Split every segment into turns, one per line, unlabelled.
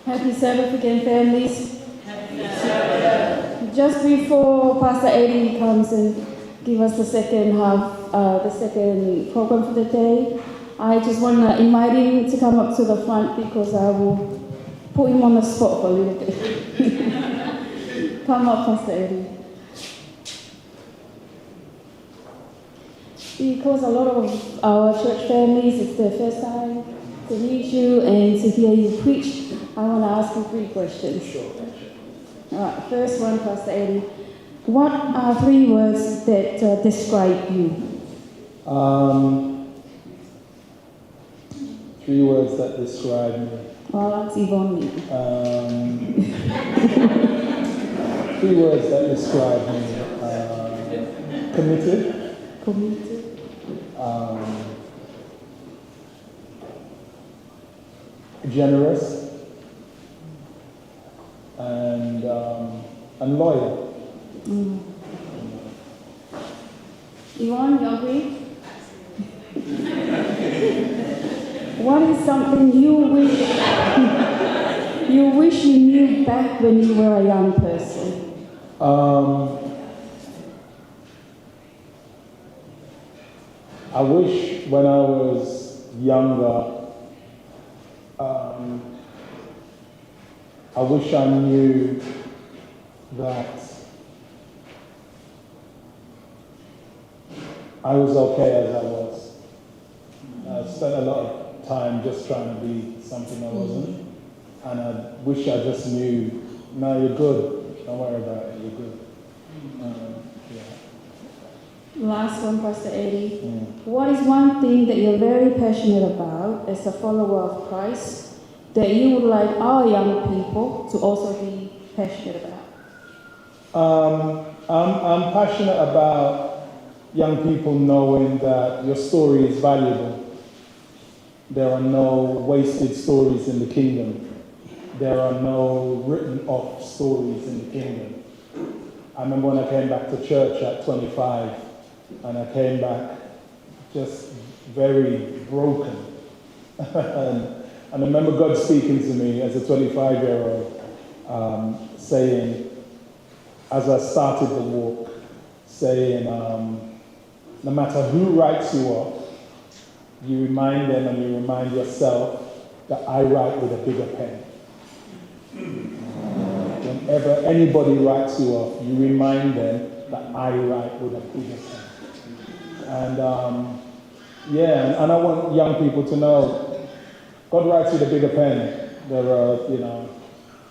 Happy Sabbath again, families.
Happy Sabbath.
Just before Pastor Eddie comes and give us the second half, the second program for the day, I just want to invite him to come up to the front because I will put him on the spot for a little bit. Come up, Pastor Eddie. Because a lot of our church families, it's their first time to meet you and to hear you preach, I want to ask you 3 questions.
Sure.
All right, first one, Pastor Eddie. What are 3 words that describe you?
3 words that describe me.
Well, that's Yvonne.
3 words that describe me. Committed.
Committed.
Generous. And loyal.
Yvonne, you agree? What is something you wish you knew back when you were a young person?
I wish when I was younger, I wish I knew that I was okay as I was. I spent a lot of time just trying to be something I wasn't. And I wish I just knew, no, you're good. Don't worry about it, you're good.
Last one, Pastor Eddie. What is one thing that you're very passionate about as a follower of Christ that you would like our young people to also be passionate about?
I'm passionate about young people knowing that your story is valuable. There are no wasted stories in the kingdom. There are no written off stories in the kingdom. I remember when I came back to church at 25, and I came back just very broken. And I remember God speaking to me as a 25-year-old, saying, as I started the walk, saying, no matter who writes you off, you remind them and you remind yourself that I write with a bigger pen. Whenever anybody writes you off, you remind them that I write with a bigger pen. And and I want young people to know God writes with a bigger pen. There are,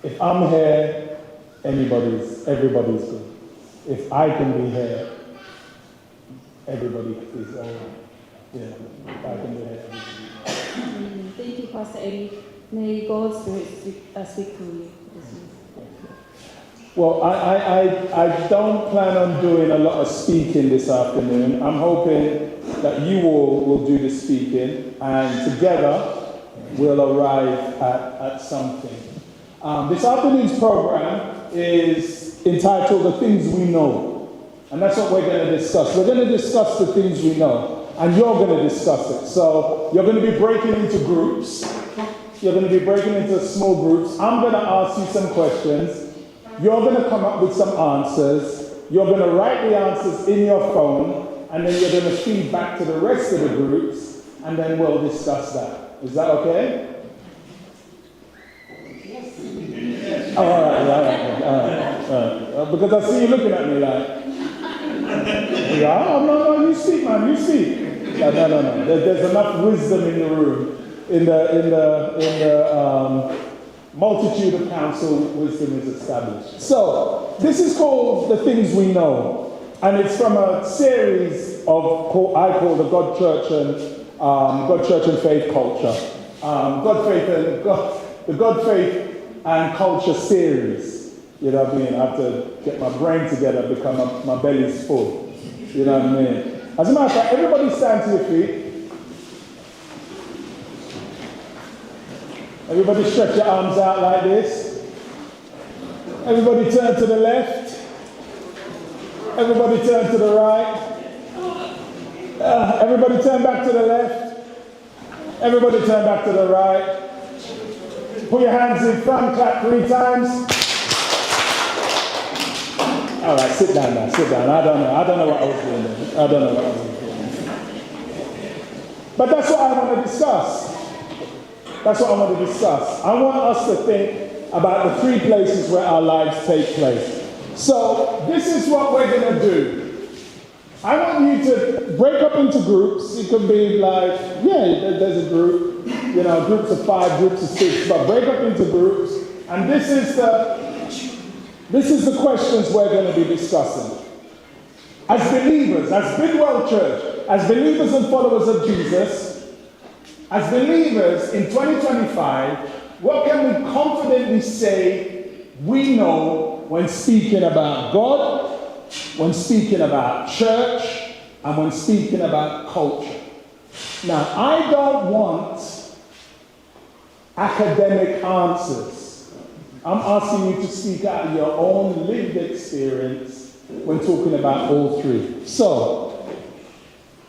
if I'm here, everybody's good. If I can be here, everybody is all right. Yeah, if I can be here, everybody.
Thank you, Pastor Eddie. May God's Spirit speak through you.
Well, I don't plan on doing a lot of speaking this afternoon. I'm hoping that you all will do the speaking, and together we'll arrive at something. This afternoon's program is entitled The Things We Know, and that's what we're going to discuss. We're going to discuss the things we know, and you're going to discuss it. So you're going to be breaking into groups. You're going to be breaking into small groups. I'm going to ask you some questions. You're going to come up with some answers. You're going to write the answers in your phone, and then you're going to feed back to the rest of the groups, and then we'll discuss that. Is that okay? Yes. Oh, all right. Because I see you looking at me like, yeah, no, you speak, man, you speak. No. There's enough wisdom in the room. In the multitude of counsel, wisdom is established. So, this is called The Things We Know. And it's from a series I call the God Church and Faith Culture. The God, Faith and Culture series. You know what I mean? I have to get my brain together because my belly's full. You know what I mean? As a matter of fact, everybody stand to your feet. Everybody stretch your arms out like this. Everybody turn to the left. Everybody turn to the right. Everybody turn back to the left. Everybody turn back to the right. Put your hands in front, clap 3 times. All right, sit down now, sit down. I don't know what I was doing there. I don't know what I was doing. But that's what I want to discuss. That's what I want to discuss. I want us to think about the 3 places where our lives take place. So this is what we're going to do. I want you to break up into groups. It could be like, there's a group, groups of 5, groups of 6, but break up into groups. And this is the questions we're going to be discussing. As believers, as Bidwell Church, as believers and followers of Jesus, as believers in 2025, what can we confidently say we know when speaking about God, when speaking about church, and when speaking about culture? Now, I don't want academic answers. I'm asking you to speak out of your own lived experience when talking about all 3. So,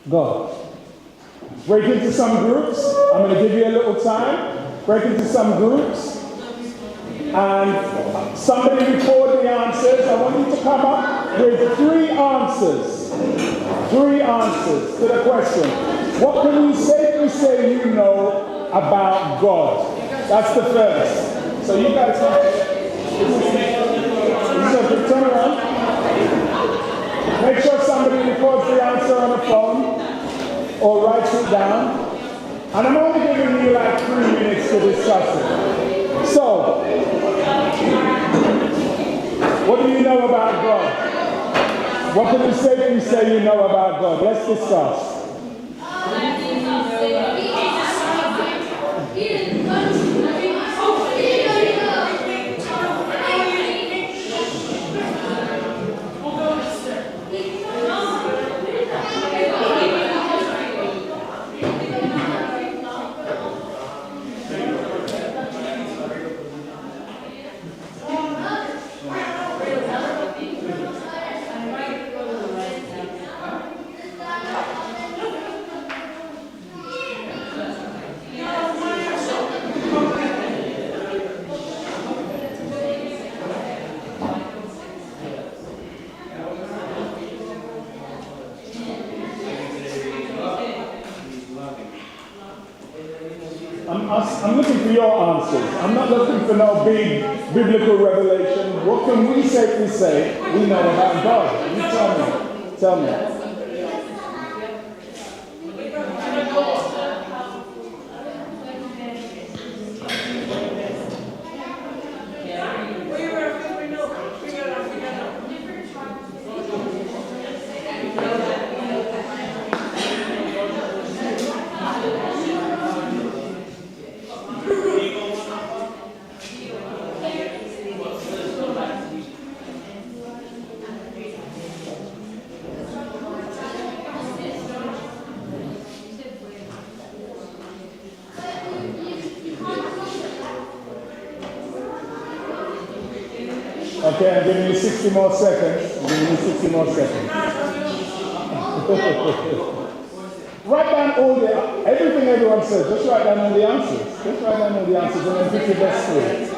God. Break into some groups. I'm going to give you a little time. Break into some groups. And somebody record the answers. I want you to come up with 3 answers. 3 answers to the question. What can you safely say you know about God? That's the first. So you guys turn around. Make sure somebody records the answer on a phone or writes it down. And I'm only giving you like 3 minutes to discuss it. So, what do you know about God? What can you safely say you know about God? Let's discuss. I'm looking for your answers. I'm not looking for no big biblical revelation. What can we safely say we know about God? You tell me. Tell me. Okay, I'm giving you 60 more seconds. I'm giving you 60 more seconds. Write down everything everyone says. Just write down all the answers. Just write down all the answers and then pick your best 3.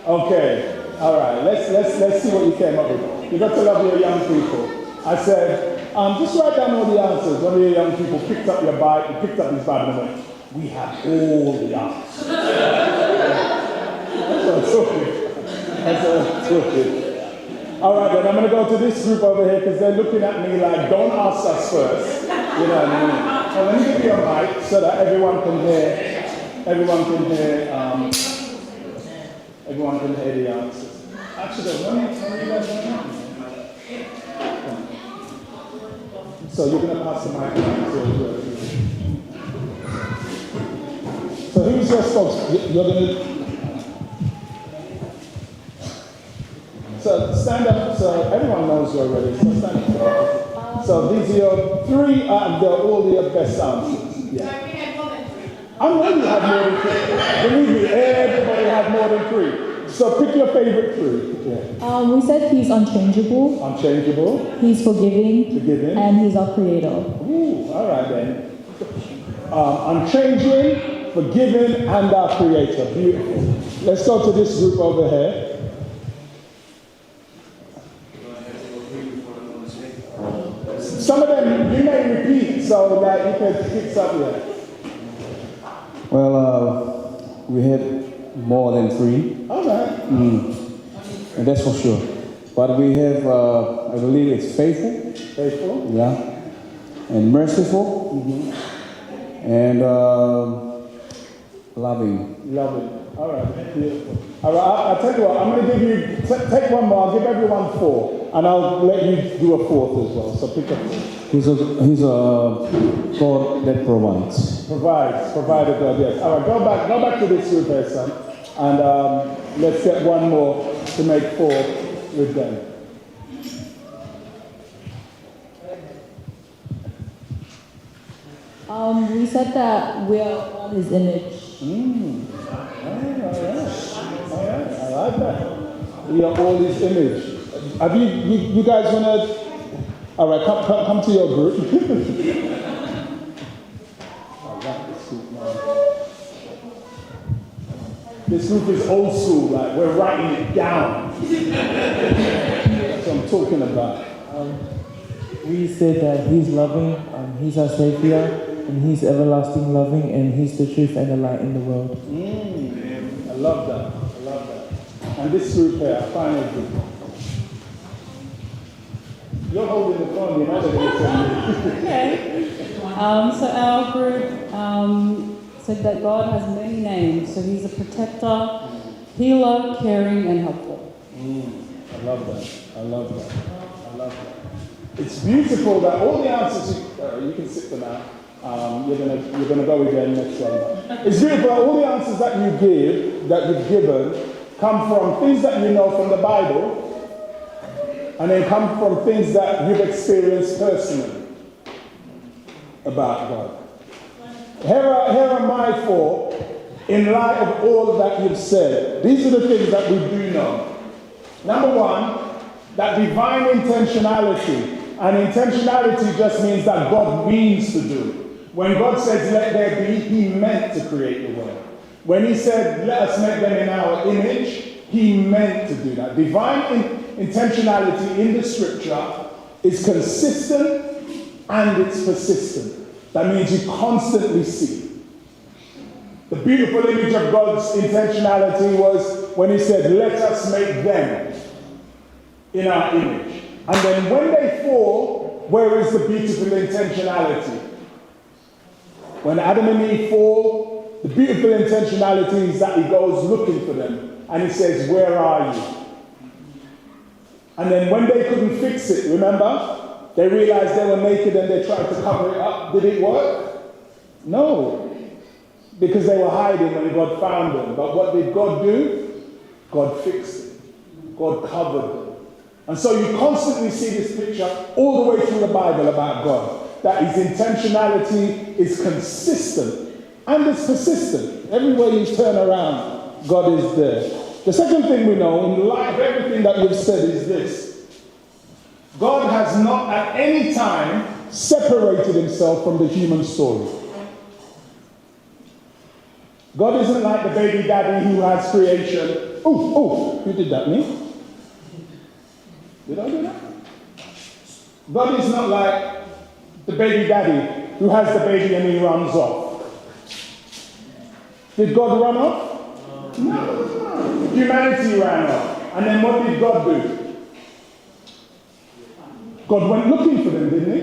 Okay, all right. Let's see what you came up with. You got to love your young people. I said, just write down all the answers. One of your young people picked up your bike, he picked up his Bible and went, we have all the answers. That's what I'm talking. That's what I'm talking. All right, then I'm going to go to this group over here because they're looking at me like, don't ask us first. You know what I mean? So let me give you a mic so that everyone can hear. Everyone can hear the answers. Actually, when you guys want to So you're going to pass the mic around to So who's your spokesman? You're going to... So stand up, so everyone knows you already, so stand up. So these are your three, they're all your best answers. Yeah. I'm ready to have more than three. Believe me, everybody had more than three. So pick your favorite three. Yeah.
We said he's unchangeable.
Unchangeable.
He's forgiving.
Forgiving.
And he's our creator.
Ooh, all right then. Unchanging, forgiving, and our creator. Beautiful. Let's go to this group over here. Some of them you may repeat so that you can pick something.
Well, we had more than three.
All right.
And that's for sure. But we have, I believe it's faithful.
Faithful.
Yeah. And merciful. And loving.
Loving. All right. Beautiful. All right. I'll tell you what. I'm going to give you, take one more. I'll give everyone four. And I'll let you do a fourth as well. So pick up.
He's a God that provides.
Provided God, yes. All right, go back to this group here, son. And let's get one more to make four with them.
We said that we are all his image.
All right. I like that. We are all his image. Have you guys want to... All right, come to your group. I like this group, man. This group is old school, like we're writing it down. That's what I'm talking about.
We said that he's loving, he's our Savior, and he's everlasting loving, and he's the truth and the light in the world.
I love that. And this group here, our final group. You're holding the phone, you know they're going to tell you.
Okay. So our group said that God has many names. So he's a protector, healer, caring, and helpful.
I love that. It's beautiful that all the answers, you can sit for now. You're gonna go again next one. It's beautiful that all the answers that you've given, come from things that you know from the Bible, and then come from things that you've experienced personally about God. Here are my four, in light of all that you've said. These are the things that we do know. Number one, that divine intentionality. And intentionality just means that God means to do. When God says, let there be, he meant to create the world. When he said, let us make them in our image, he meant to do that. Divine intentionality in the scripture is consistent and it's persistent. That means you constantly see. The beautiful image of God's intentionality was when he said, let us make them in our image. And then when they fall, where is the beautiful intentionality? When Adam and Eve fall, the beautiful intentionality is that he goes looking for them. And he says, where are you? And then when they couldn't fix it, remember? They realized they were naked and they tried to cover it up. Did it work? No. Because they were hiding when God found them. But what did God do? God fixed it. God covered them. And so you constantly see this picture all the way through the Bible about God. That his intentionality is consistent and it's persistent. Everywhere you turn around, God is there. The second thing we know, in light of everything that you've said, is this. God has not at any time separated himself from the human story. God isn't like the baby daddy who has creation. Who did that, me? Did I do that? God is not like the baby daddy who has the baby and he runs off. Did God run off? No. Humanity ran off. And then what did God do? God went looking for them, didn't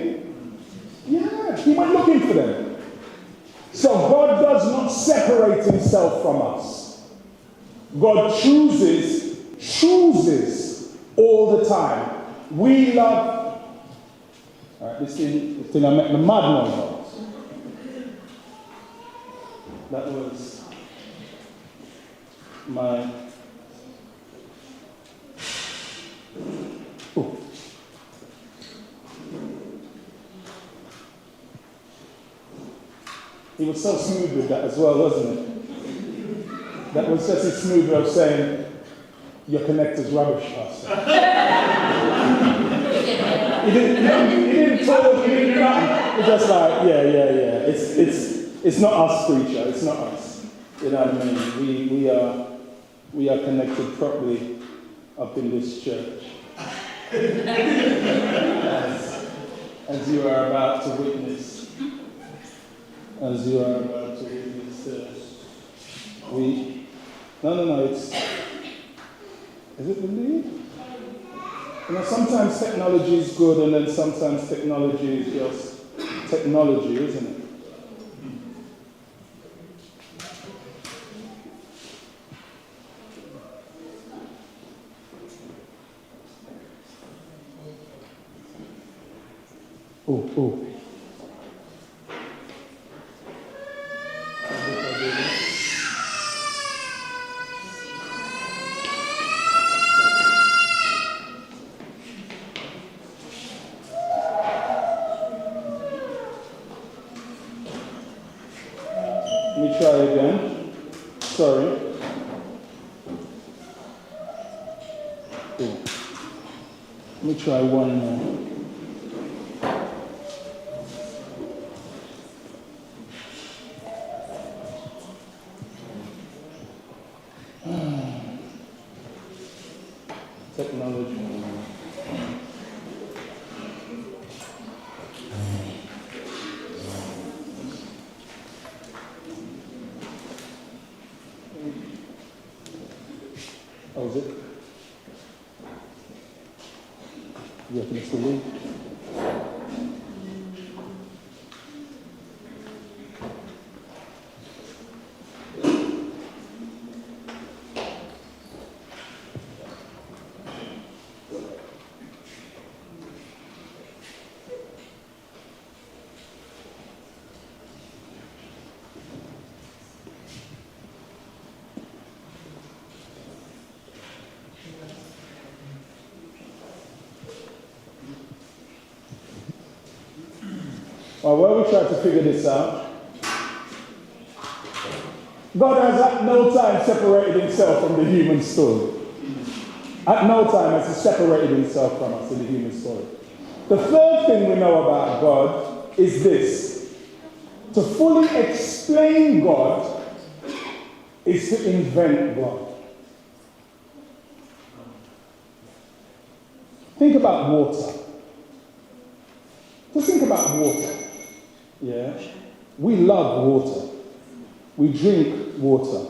he? Yeah, he went looking for them. So God does not separate himself from us. God chooses all the time. We love All right, this thing I met the mad about. That was my. Oh. He was so smooth with that as well, wasn't it? That was just his smooth way of saying, your connector's rubbish, Pastor. He didn't talk, he didn't nothing. He just like, yeah. It's not us, preacher. It's not us. You know what I mean? We are connected properly up in this church. As you are about to witness. As you are about to witness. No, it's. Is it the lead? You know, sometimes technology is good, and then sometimes technology is just technology, isn't it? Oh. Let me try again. Sorry. Cool. Let me try one more. Technology. Oh, is it? You reckon it's the lead? Well, while we try to figure this out, God has at no time separated himself from the human story. At no time has he separated himself from us in the human story. The third thing we know about God is this. To fully explain God is to invent God. Think about water. Just think about water. Yeah? We love water. We drink water.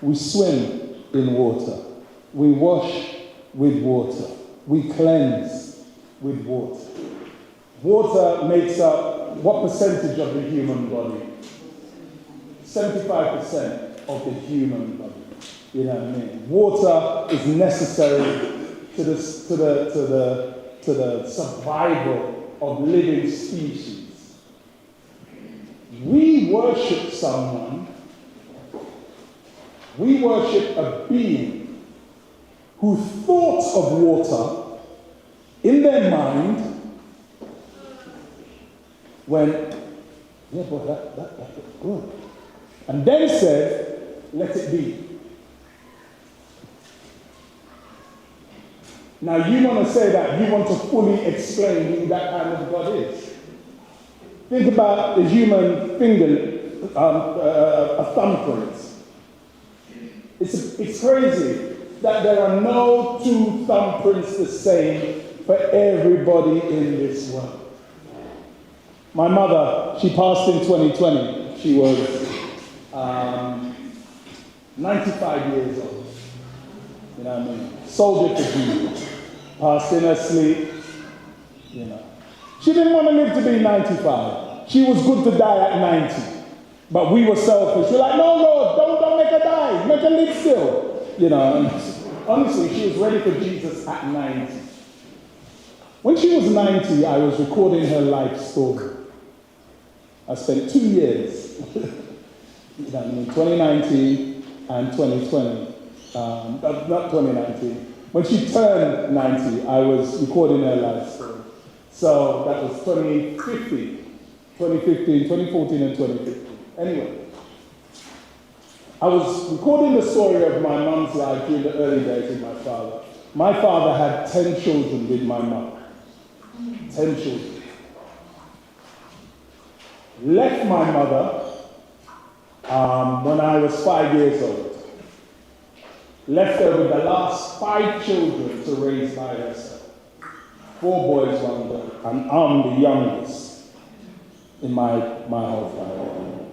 We swim in water. We wash with water. We cleanse with water. Water makes up what percentage of the human body? 75% of the human body. You know what I mean? Water is necessary to the survival of living species. We worship someone, we worship a being who thought of water in their mind when, yeah, boy, that looks good. And then said, let it be. Now you want to say that you want to fully explain who that kind of God is. Think about the human finger, a thumbprint. It's crazy that there are no two thumbprints the same for everybody in this world. My mother, she passed in 2020. She was 95 years old. You know what I mean? Soldier for Jesus. Passed in her sleep. You know. She didn't want to live to be 95. She was good to die at 90. But we were selfish. We're like, no, Lord, don't make her die. Make her live still. You know, and honestly, she was ready for Jesus at 90. When she was 90, I was recording her life story. I spent 2 years, 2019 and 2020. Not 2019. When she turned 90, I was recording her life story. So that was 2014, and 2015. Anyway, I was recording the story of my mum's life during the early days with my father. My father had 10 children with my mum. 10 children. Left my mother when I was 5 years old. Left her with the last 5 children to raise by herself. 4 boys, 1 girl. And I'm the youngest in my whole family.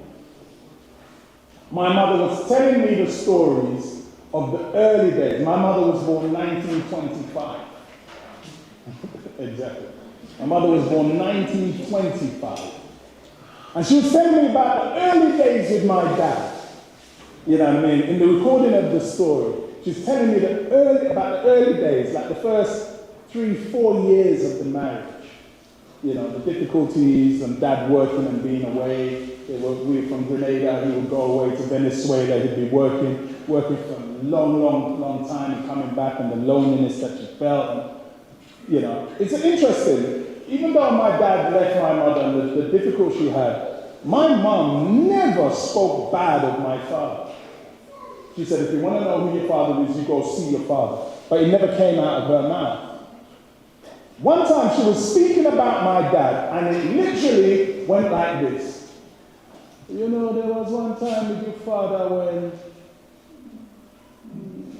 My mother was telling me the stories of the early days. My mother was born 1925. Exactly. My mother was born 1925. And she was telling me about the early days with my dad. You know what I mean? In the recording of the story, she's telling me about the early days, like the first 3-4 years of the marriage. You know, the difficulties and dad working and being away. We were from Grenada, he would go away to Venezuela, he'd be working for a long time and coming back, and the loneliness that she felt. And, you know, it's interesting. Even though my dad left my mother and the difficulty she had, my mom never spoke bad of my father. She said, if you want to know who your father is, you go see your father. But it never came out of her mouth. One time she was speaking about my dad, and it literally went like this. You know, there was one time with your father when...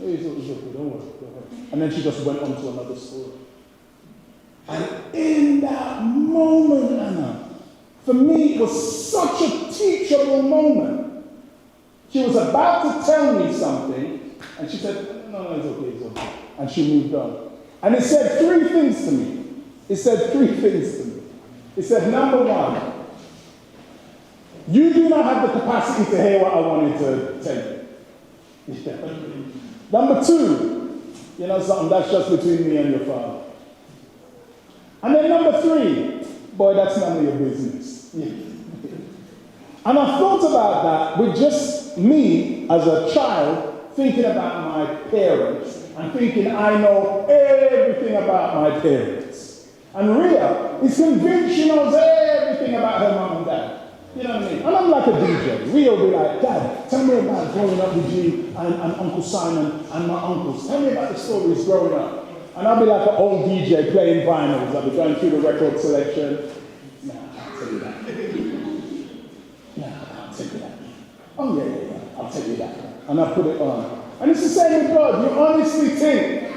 It's okay, don't worry. And then she just went on to another story. And in that moment, Anna, for me, it was such a teachable moment. She was about to tell me something, and she said, no, it's okay. And she moved on. And it said 3 things to me. It said 3 things to me. It said, number 1, you do not have the capacity to hear what I wanted to tell you. Number 2, you know something, that's just between me and your father. And then number 3, boy, that's none of your business. And I thought about that with just me as a child thinking about my parents and thinking I know everything about my parents. And Rhea is convinced she knows everything about her mom and dad. You know what I mean? And I'm like a DJ. Rhea will be like, Dad, tell me about growing up with you and Uncle Simon and my uncles. Tell me about the stories growing up. And I'll be like an old DJ playing vinyls. I'll be going through the record selection. Nah, I'll tell you that. Nah, I'll tell you that. Oh, yeah, I'll tell you that. And I'll put it on. And it's the same with God. You honestly think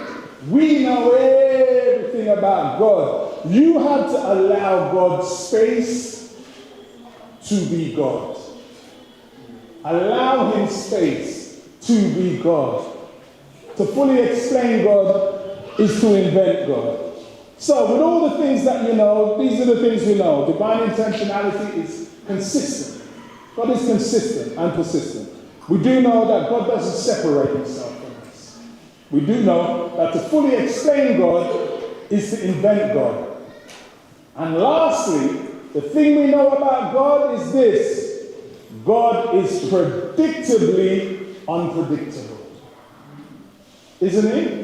we know everything about God. You have to allow God's space to be God. Allow Him space to be God. To fully explain God is to invent God. So with all the things that you know, these are the things we know. Divine intentionality is consistent. God is consistent and persistent. We do know that God doesn't separate Himself from us. We do know that to fully explain God is to invent God. And lastly, the thing we know about God is this: God is predictably unpredictable. Isn't He?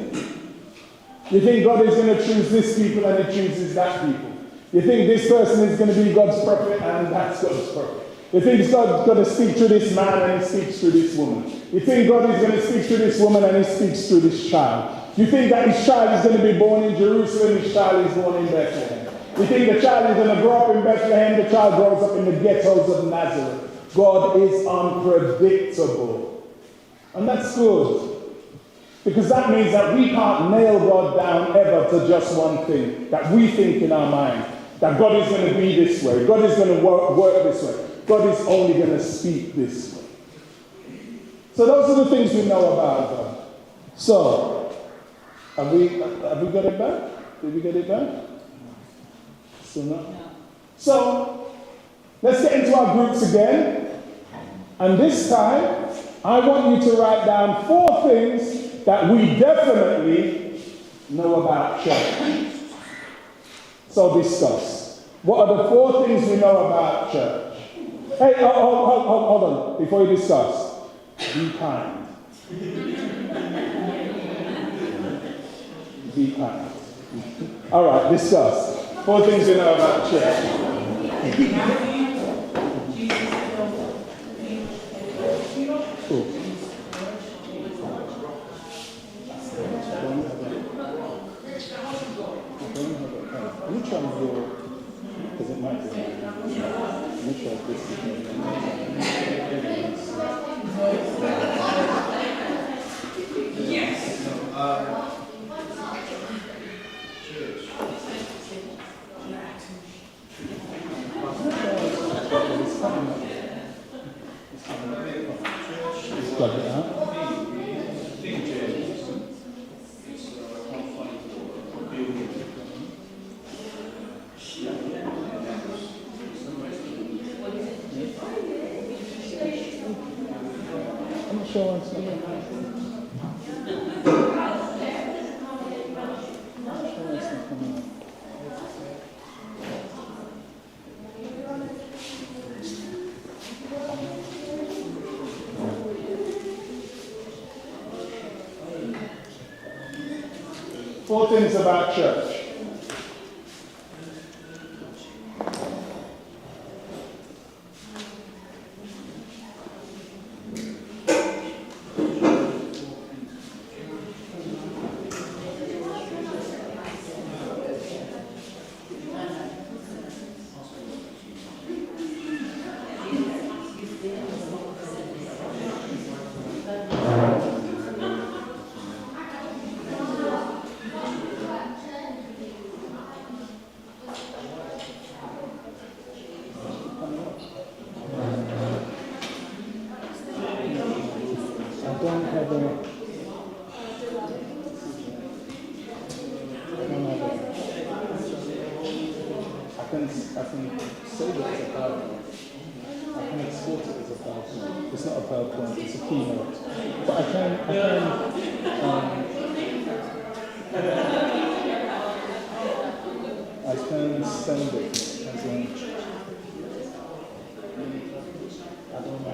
You think God is going to choose this people and He chooses that people. You think this person is going to be God's prophet and that's God's prophet. You think God's going to speak through this man and He speaks through this woman. You think God is going to speak through this woman and He speaks through this child. You think that His child is going to be born in Jerusalem, His child is born in Bethlehem. You think the child is going to grow up in Bethlehem, the child grows up in the ghettos of Nazareth. God is unpredictable. And that's good. Because that means that we can't nail God down ever to just one thing that we think in our mind. That God is going to be this way. God is going to work this way. God is only going to speak this way. So those are the things we know about God. So, have we got it back? Did we get it back? Still not? So, let's get into our groups again. And this time, I want you to write down 4 things that we definitely know about church. So discuss. What are the 4 things we know about church? Hey, hold on. Before you discuss, be kind. Be kind. All right, discuss. 4 things we know about church. Cool. Which one is your, because it might be, which one this is? Yes. It's got it, huh? I'm not sure what's not. Four things about church. I can say that it's a PowerPoint. I can export it as a PowerPoint. It's not a PowerPoint, it's a keynote. But I can send it as a, I don't know.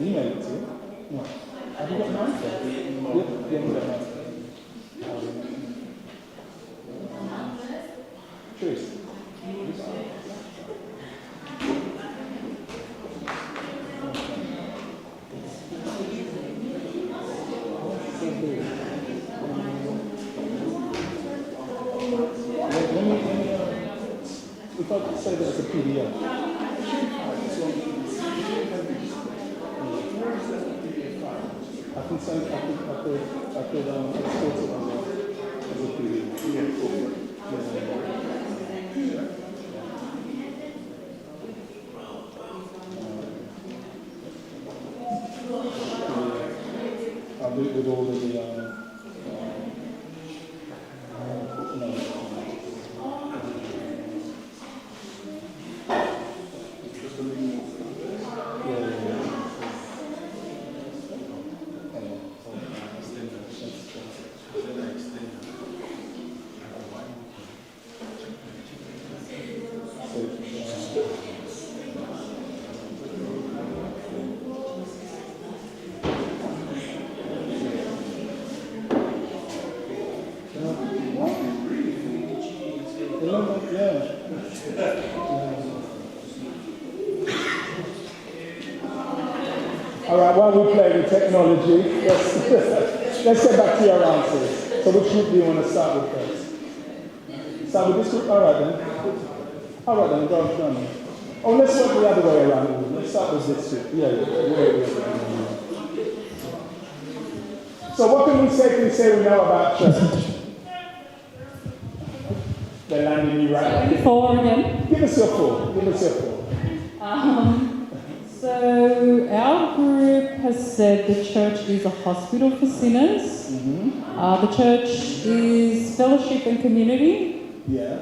Email it to you. No. Have you got mine? Yeah, you got mine. Trace. If I could say that it's a PDF. I could export it as a PDF. I'll do it with all of the, no. All right, while we play with technology, let's get back to your answers. So which group do you want to start with first? Start with this group? All right then, go on. Oh, let's work the other way around. Let's start with this group. Yeah. So what can we safely say we know about church? They're landing you right.
4 again.
Give us your 4.
So our group has said the church is a hospital for sinners. The church is fellowship and community.
Yeah.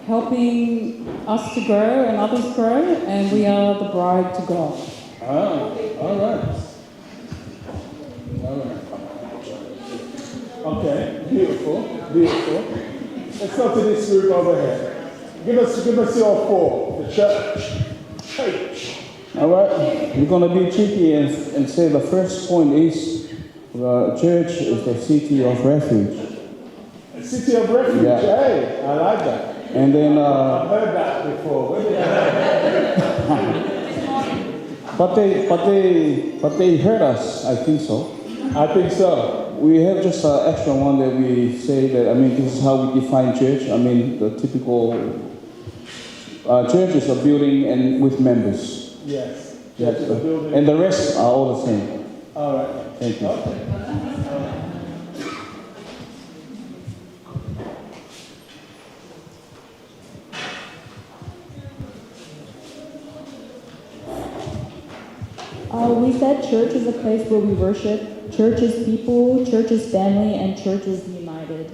Helping us to grow and others grow, and we are the bride to God.
All right. Okay, beautiful. Let's go to this group over here. Give us your 4. The church.
All right, we're going to be tricky and say the first point is the church is the city of refuge.
A city of refuge,
Yeah.
Hey, I like that.
And then,
I've heard that before. Where did I
but they heard us, I think so.
I think so.
We have just an extra one that we say that, this is how we define church. The typical church is a building and with members.
Yes.
Yeah,
Church is a building.
and the rest are all the same.
All right.
Thank you.
Okay.
We said church is a place where we worship, church is people, church is family, and church is united.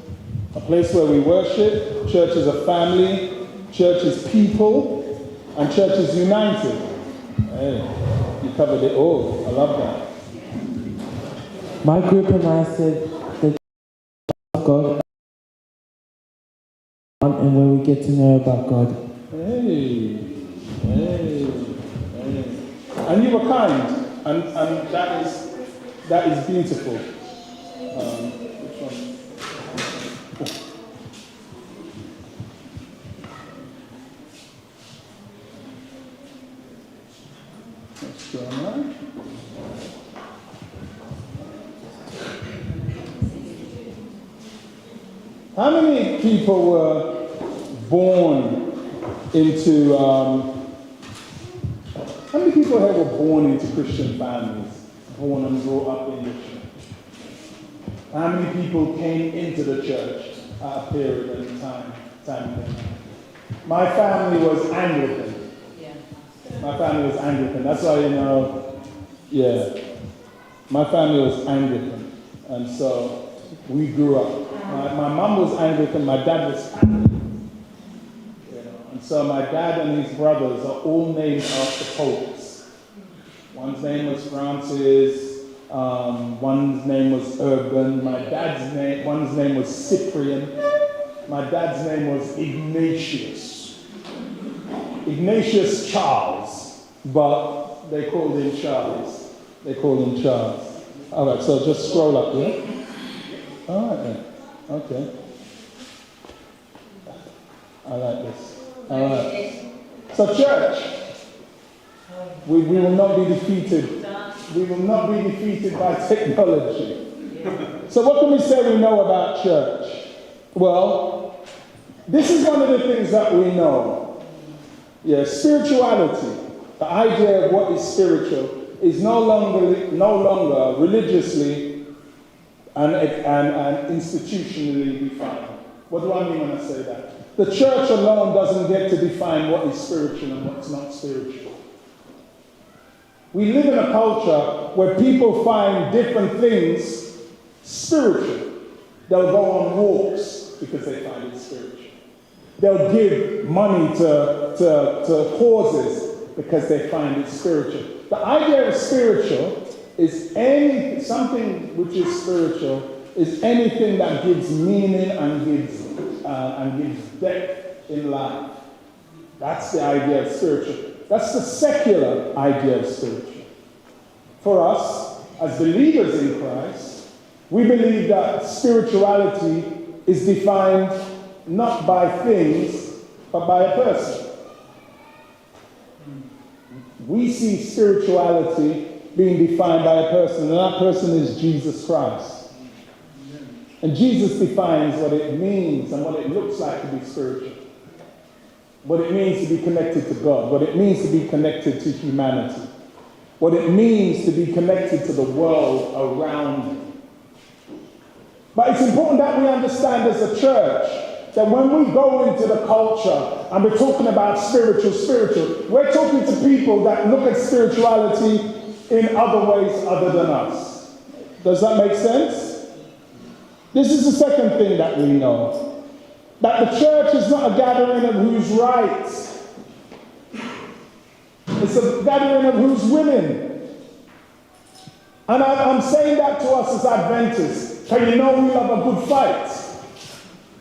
A place where we worship, church is a family, church is people, and church is united. Hey, you covered it all. I love that.
My group and I said that God and where we get to know about God.
Hey. And you were kind, and that is beautiful. Which one? Let's go on that. How many people were born into how many people here were born into Christian families, born and brought up in the church? How many people came into the church at a period of time? My family was Anglican. My family was Anglican. That's why my family was Anglican, and so we grew up. My mum was Anglican. My dad was Catholic. And so my dad and his brothers are all named after popes. One's name was Francis, one's name was Urban, one's name was Cyprian, my dad's name was Ignatius Charles, but they called him Charles. All right, so just scroll up here. All right then, okay. I like this. All right. So church, we will not be defeated. We will not be defeated by technology. So what can we say we know about church? Well, this is one of the things that we know. Yeah, spirituality, the idea of what is spiritual, is no longer religiously and institutionally defined. What do I mean when I say that? The church alone doesn't get to define what is spiritual and what's not spiritual. We live in a culture where people find different things spiritual. They'll go on walks because they find it spiritual. They'll give money to causes because they find it spiritual. The idea of spiritual is something which is spiritual is anything that gives meaning and gives depth in life. That's the idea of spiritual. That's the secular idea of spiritual. For us, as believers in Christ, we believe that spirituality is defined not by things, but by a person. We see spirituality being defined by a person, and that person is Jesus Christ. And Jesus defines what it means and what it looks like to be spiritual. What it means to be connected to God, what it means to be connected to humanity, what it means to be connected to the world around you. But it's important that we understand as a church that when we go into the culture and we're talking about spiritual, we're talking to people that look at spirituality in other ways other than us. Does that make sense? This is the second thing that we know. That the church is not a gathering of who's right. It's a gathering of who's winning. And I'm saying that to us as Adventists. Because you know we love a good fight.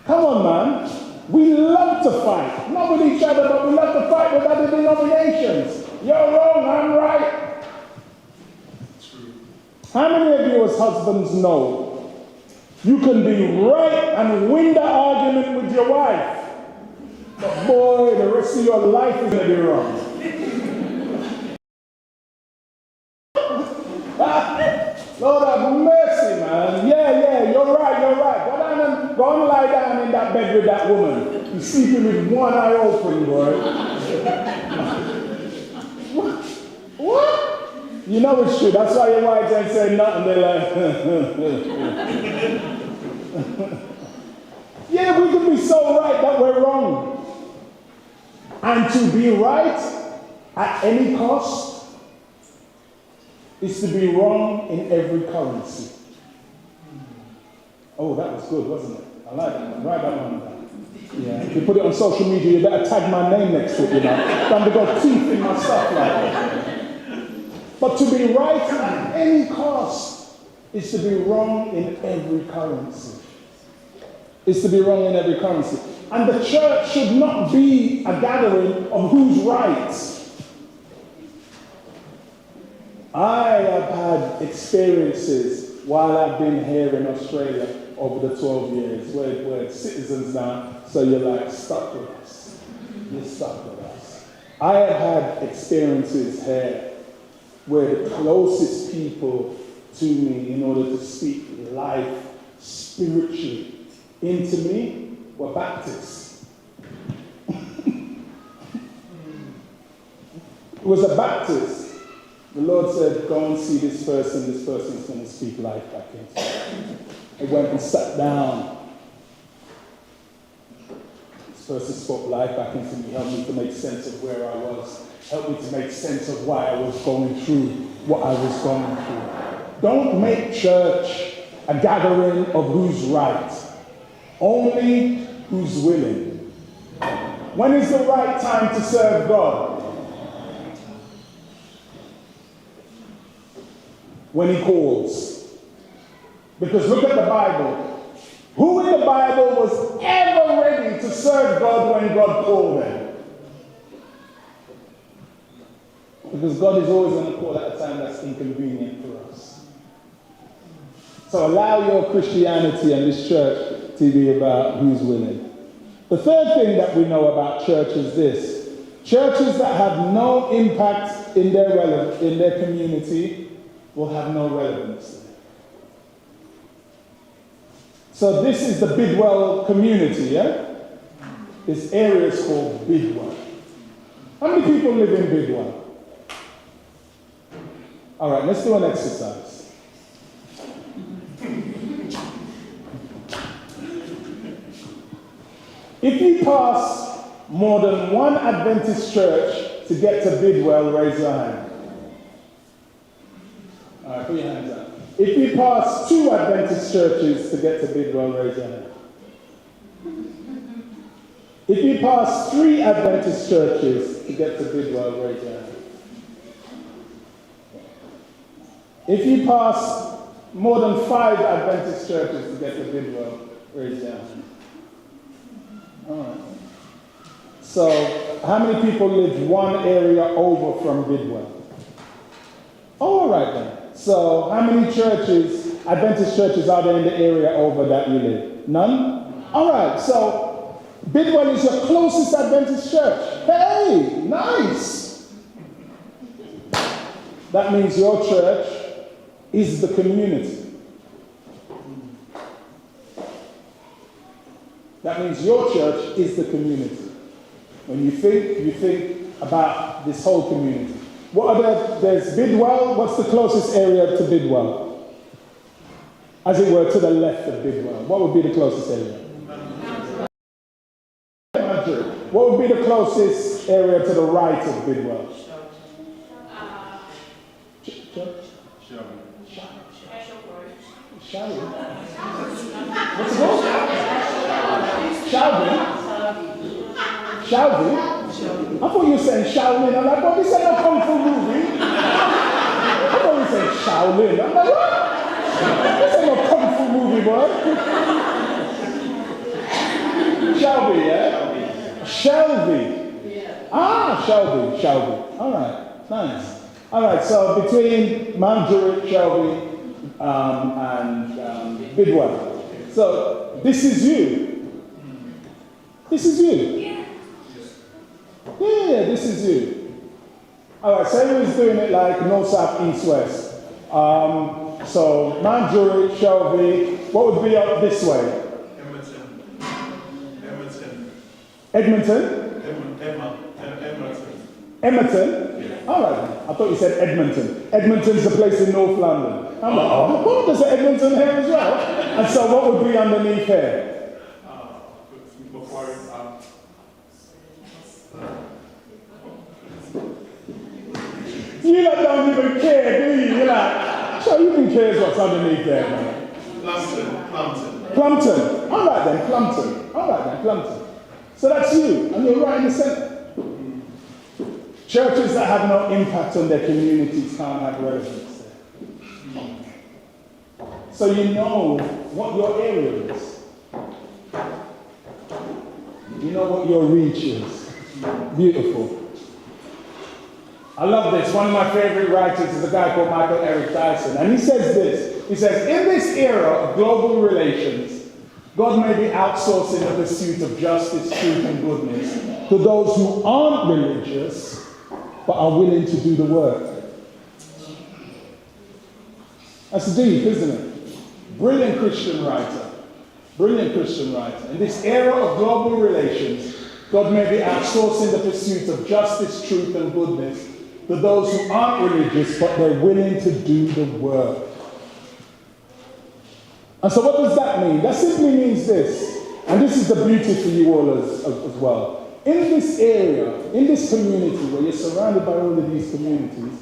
Come on, man. We love to fight. Not with each other, but we love to fight with other denominations. You're wrong, I'm right. True. How many of you as husbands know you can be right and win the argument with your wife, but boy, the rest of your life is going to be wrong? Lord have mercy, man. Yeah, you're right. Go and lie down in that bed with that woman. You're sleeping with one eye open, boy. What? You know it's true. That's why your wives ain't saying nothing. They're like, yeah, we can be so right that we're wrong. And to be right at any cost is to be wrong in every currency. Oh, that was good, wasn't it? I like that one. Write that one down. Yeah, if you put it on social media, you better tag my name next to it, you know. Time to go teeth in my stuff like that. But to be right at any cost is to be wrong in every currency. Is to be wrong in every currency. And the church should not be a gathering of who's right. I have had experiences while I've been here in Australia over the 12 years where we're citizens now, so you're like stuck with us. You're stuck with us. I have had experiences here where the closest people to me in order to speak life spiritually into me were Baptists. It was a Baptist. The Lord said, go and see this person's going to speak life back into you. I went and sat down. This person spoke life back into me, helped me to make sense of where I was, helped me to make sense of why I was going through what I was going through. Don't make church a gathering of who's right, only who's willing. When is the right time to serve God? When he calls. Because look at the Bible. Who in the Bible was ever ready to serve God when God called them? Because God is always going to call at a time that's inconvenient for us. So allow your Christianity and this church to be about who's willing. The third thing that we know about church is this. Churches that have no impact in their community will have no relevance. So this is the Bidwell community, yeah? This area is called Bidwell. How many people live in Bidwell? All right, let's do an exercise. If you pass more than one Adventist church to get to Bidwell, raise your hand. All right, put your hands up. If you pass 2 Adventist churches to get to Bidwell, raise your hand. If you pass 3 Adventist churches to get to Bidwell, raise your hand. If you pass more than 5 Adventist churches to get to Bidwell, raise your hand. All right. So, how many people live one area over from Bidwell? Oh, all right then. So, how many churches, Adventist churches, are there in the area over that you live? None? All right. So, Bidwell is your closest Adventist church. Hey, nice. That means your church is the community. That means your church is the community. When you think about this whole community. What are there's Bidwell. What's the closest area to Bidwell? As it were, to the left of Bidwell. What would be the closest area? What would be the closest area to the right of Bidwell? Shelby. What's it called? Shelby? I thought you were saying Shaolin. I'm like, what? This ain't no Kung Fu movie. I thought you were saying Shaolin. I'm like, what? This ain't no Kung Fu movie, boy. Shelby, yeah? Shelby. Ah, Shelby. All right, nice. All right, so between Mount Druitt, Shelby, and Bidwell. So this is you. This is you. Yeah, this is you. All right, so everyone's doing it like north, south, east, west. So Mount Druitt, Shelby. What would be up this way? Edmonton. Edmonton? Yeah. All right. I thought you said Edmonton. Edmonton's the place in North London. I'm like, oh, what? There's an Edmonton here as well? And so what would be underneath here? You lot don't even care, do you? You're like, so you can care what's underneath there, man. Plumpton. All right then, Plumpton. So that's you, and you're right in the center. Churches that have no impact on their communities can't have relevance there. So you know what your area is. You know what your reach is. Beautiful. I love this. One of my favorite writers is a guy called Michael Eric Dyson. And he says this. He says, in this era of global relations, God may be outsourcing the pursuit of justice, truth, and goodness to those who aren't religious, but are willing to do the work. That's deep, isn't it? Brilliant Christian writer. In this era of global relations, God may be outsourcing the pursuit of justice, truth, and goodness to those who aren't religious, but they're willing to do the work. And so what does that mean? That simply means this, and this is the beauty for you all as well. In this area, in this community where you're surrounded by all of these communities,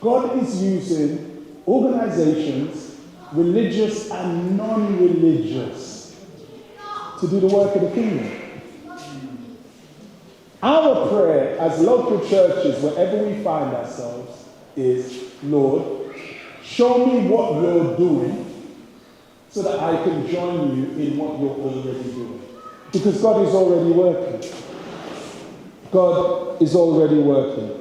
God is using organizations, religious and non-religious, to do the work of the kingdom. Our prayer as local churches, wherever we find ourselves, is, Lord, show me what you're doing so that I can join you in what you're already doing. Because God is already working. God is already working.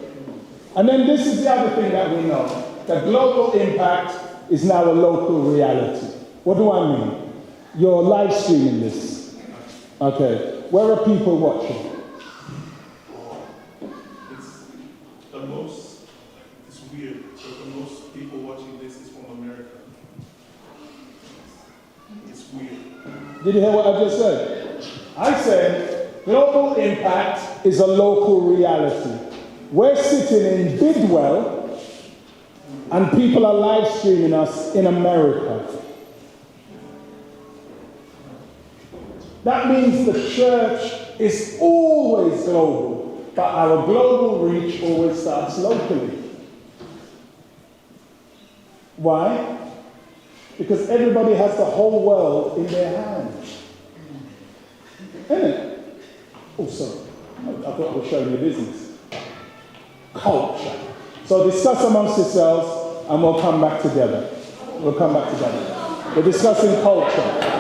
And then this is the other thing that we know. That global impact is now a local reality. What do I mean? You're live streaming this. Okay. Where are people watching?
It's weird, but the most people watching this is from America. It's weird.
Did you hear what I just said? I said global impact is a local reality. We're sitting in Bidwell and people are live streaming us in America. That means the church It's always global, but our global reach always starts locally. Why? Because everybody has the whole world in their hands. Isn't it? Oh, sorry. I thought I was showing you business. Culture. So discuss amongst yourselves and we'll come back together. We'll come back together. We're discussing culture.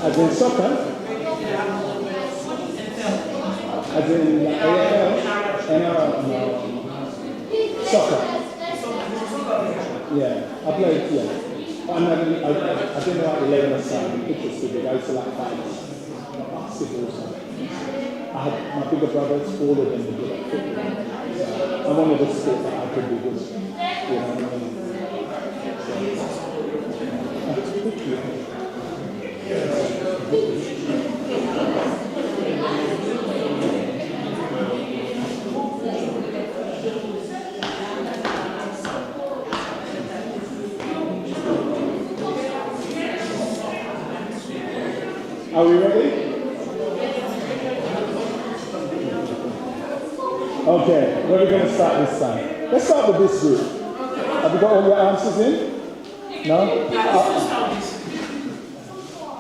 As in soccer? As in AFL? NRL? Soccer? Yeah, I played, yeah. I didn't like 11 aside, pictures too big. I used to like basketball also. I had my bigger brothers, all of them were good at football. I wanted a sport that I could be good at. You know what I mean? Are we ready? Okay, where are we going to start this time? Let's start with this group. Have you got all your answers in? No?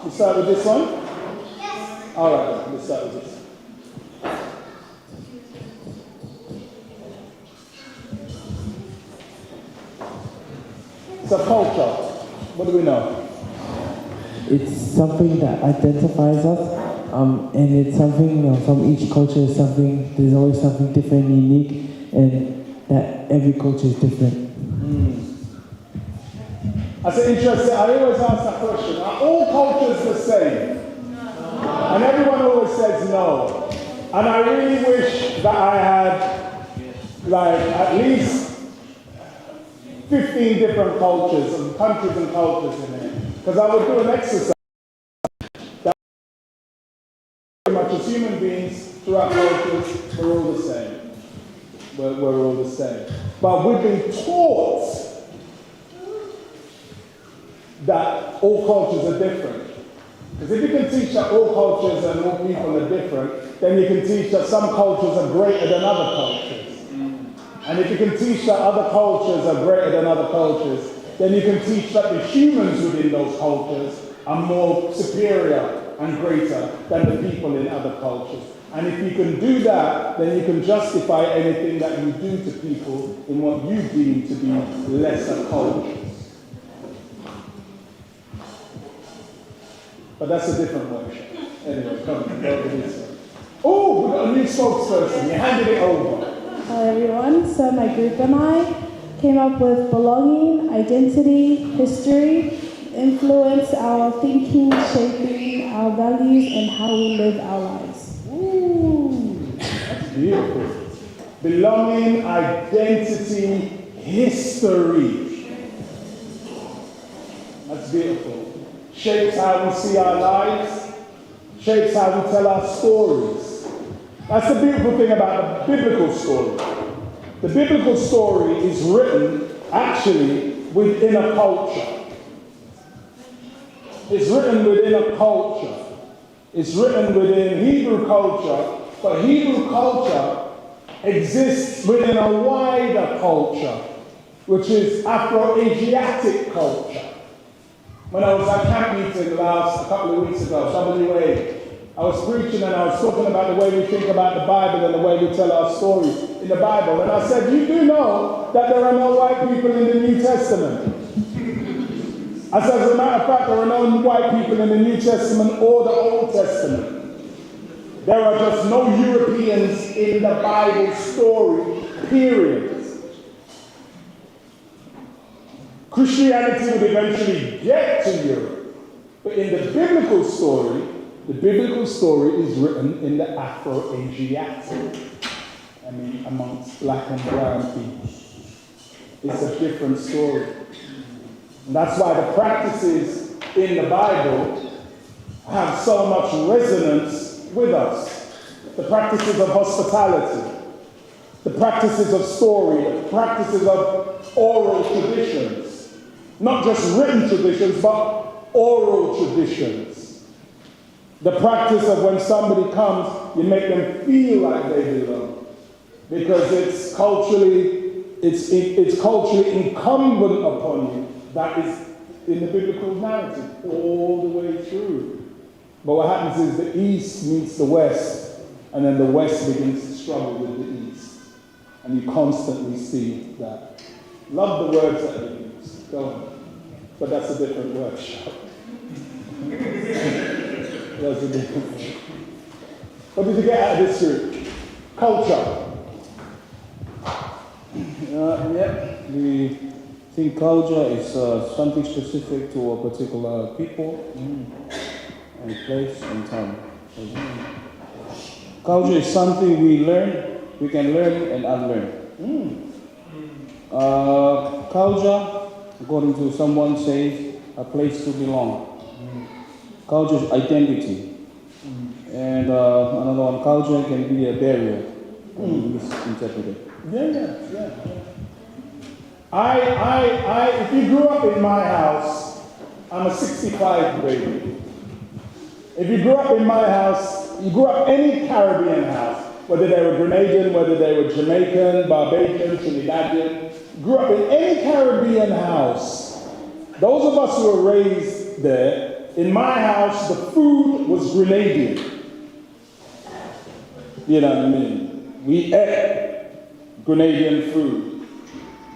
You start with this one? Yes. All right, let's start with this. So culture, what do we know?
It's something that identifies us, and it's something from each culture is something. There's always something different, unique, and that every culture is different.
That's interesting. I always ask that question. Are all cultures the same? No. And everyone always says no. And I really wish that I had like at least 15 different cultures and countries and cultures in it. Because I would do an exercise that pretty much as human beings throughout cultures, we're all the same. We're all the same. But we've been taught that all cultures are different. Because if you can teach that all cultures and all people are different, then you can teach that some cultures are greater than other cultures. And if you can teach that other cultures are greater than other cultures, then you can teach that the humans within those cultures are more superior and greater than the people in other cultures. And if you can do that, then you can justify anything that you do to people in what you deem to be lesser cultures. But that's a different workshop. Anyway, come on, go to this one. Oh, we've got a new spokesperson. You handed it over.
Hello everyone. So my group and I came up with belonging, identity, history, influence our thinking, shaping our values and how we live our lives.
Ooh, that's beautiful. Belonging, identity, history. That's beautiful. Shapes how we see our lives, shapes how we tell our stories. That's the beautiful thing about the biblical story. The biblical story is written actually within a culture. It's written within a culture. It's written within Hebrew culture, but Hebrew culture exists within a wider culture, which is Afro-Asiatic culture. When I was at camp meeting a couple of weeks ago, WA, I was preaching and I was talking about the way we think about the Bible and the way we tell our stories in the Bible. And I said, you do know that there are no white people in the New Testament. I said, as a matter of fact, there are no white people in the New Testament or the Old Testament. There are just no Europeans in the Bible story, period. Christianity would eventually get to Europe, but in the biblical story is written in the Afro-Asiatic, amongst black and brown people. It's a different story. And that's why the practices in the Bible have so much resonance with us. The practices of hospitality, the practices of story, the practices of oral traditions. Not just written traditions, but oral traditions. The practice of when somebody comes, you make them feel like they belong. Because it's culturally incumbent upon you. That is in the biblical narrative all the way through. But what happens is the East meets the West, and then the West begins to struggle with the East. And you constantly see that. Love the words that they use. Go on. But that's a different workshop. That's a different workshop. What did you get out of this group? Culture.
We think culture is something specific to a particular people and place and time. Culture is something we can learn and unlearn. Culture, according to someone, says a place to belong. Culture is identity. And another one, culture can be a barrier. Misinterpreted.
Yeah. If you grew up in my house, I'm a 65 baby. If you grew up in my house, you grew up any Caribbean house, whether they were Grenadian, whether they were Jamaican, Barbadian, Trinidadian, grew up in any Caribbean house. Those of us who were raised there, in my house, the food was Grenadian. You know what I mean? We ate Grenadian food,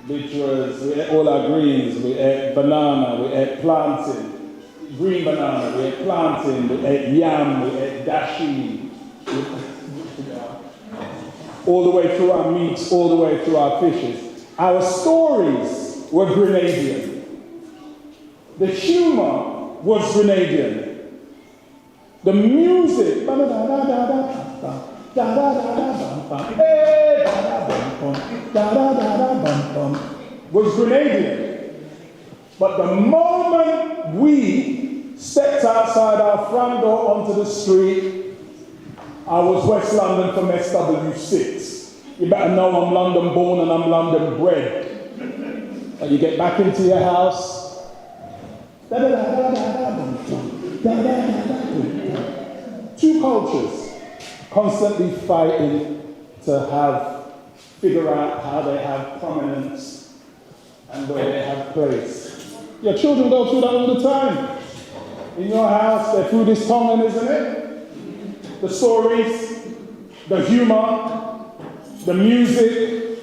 which was, we ate all our greens, we ate banana, we ate plantain, green banana, we ate plantain, we ate yam, we ate dashi, all the way through our meats, all the way through our fishes. Our stories were Grenadian. The humor was Grenadian. The music, was Grenadian. But the moment we stepped outside our front door onto the street, I was West London from SW6. You better know I'm London born and I'm London bred. And you get back into your house, two cultures constantly fighting to figure out how they have prominence and where they have place. Your children go through that all the time. In your house, their food is tongan, isn't it? The stories, the humor, the music,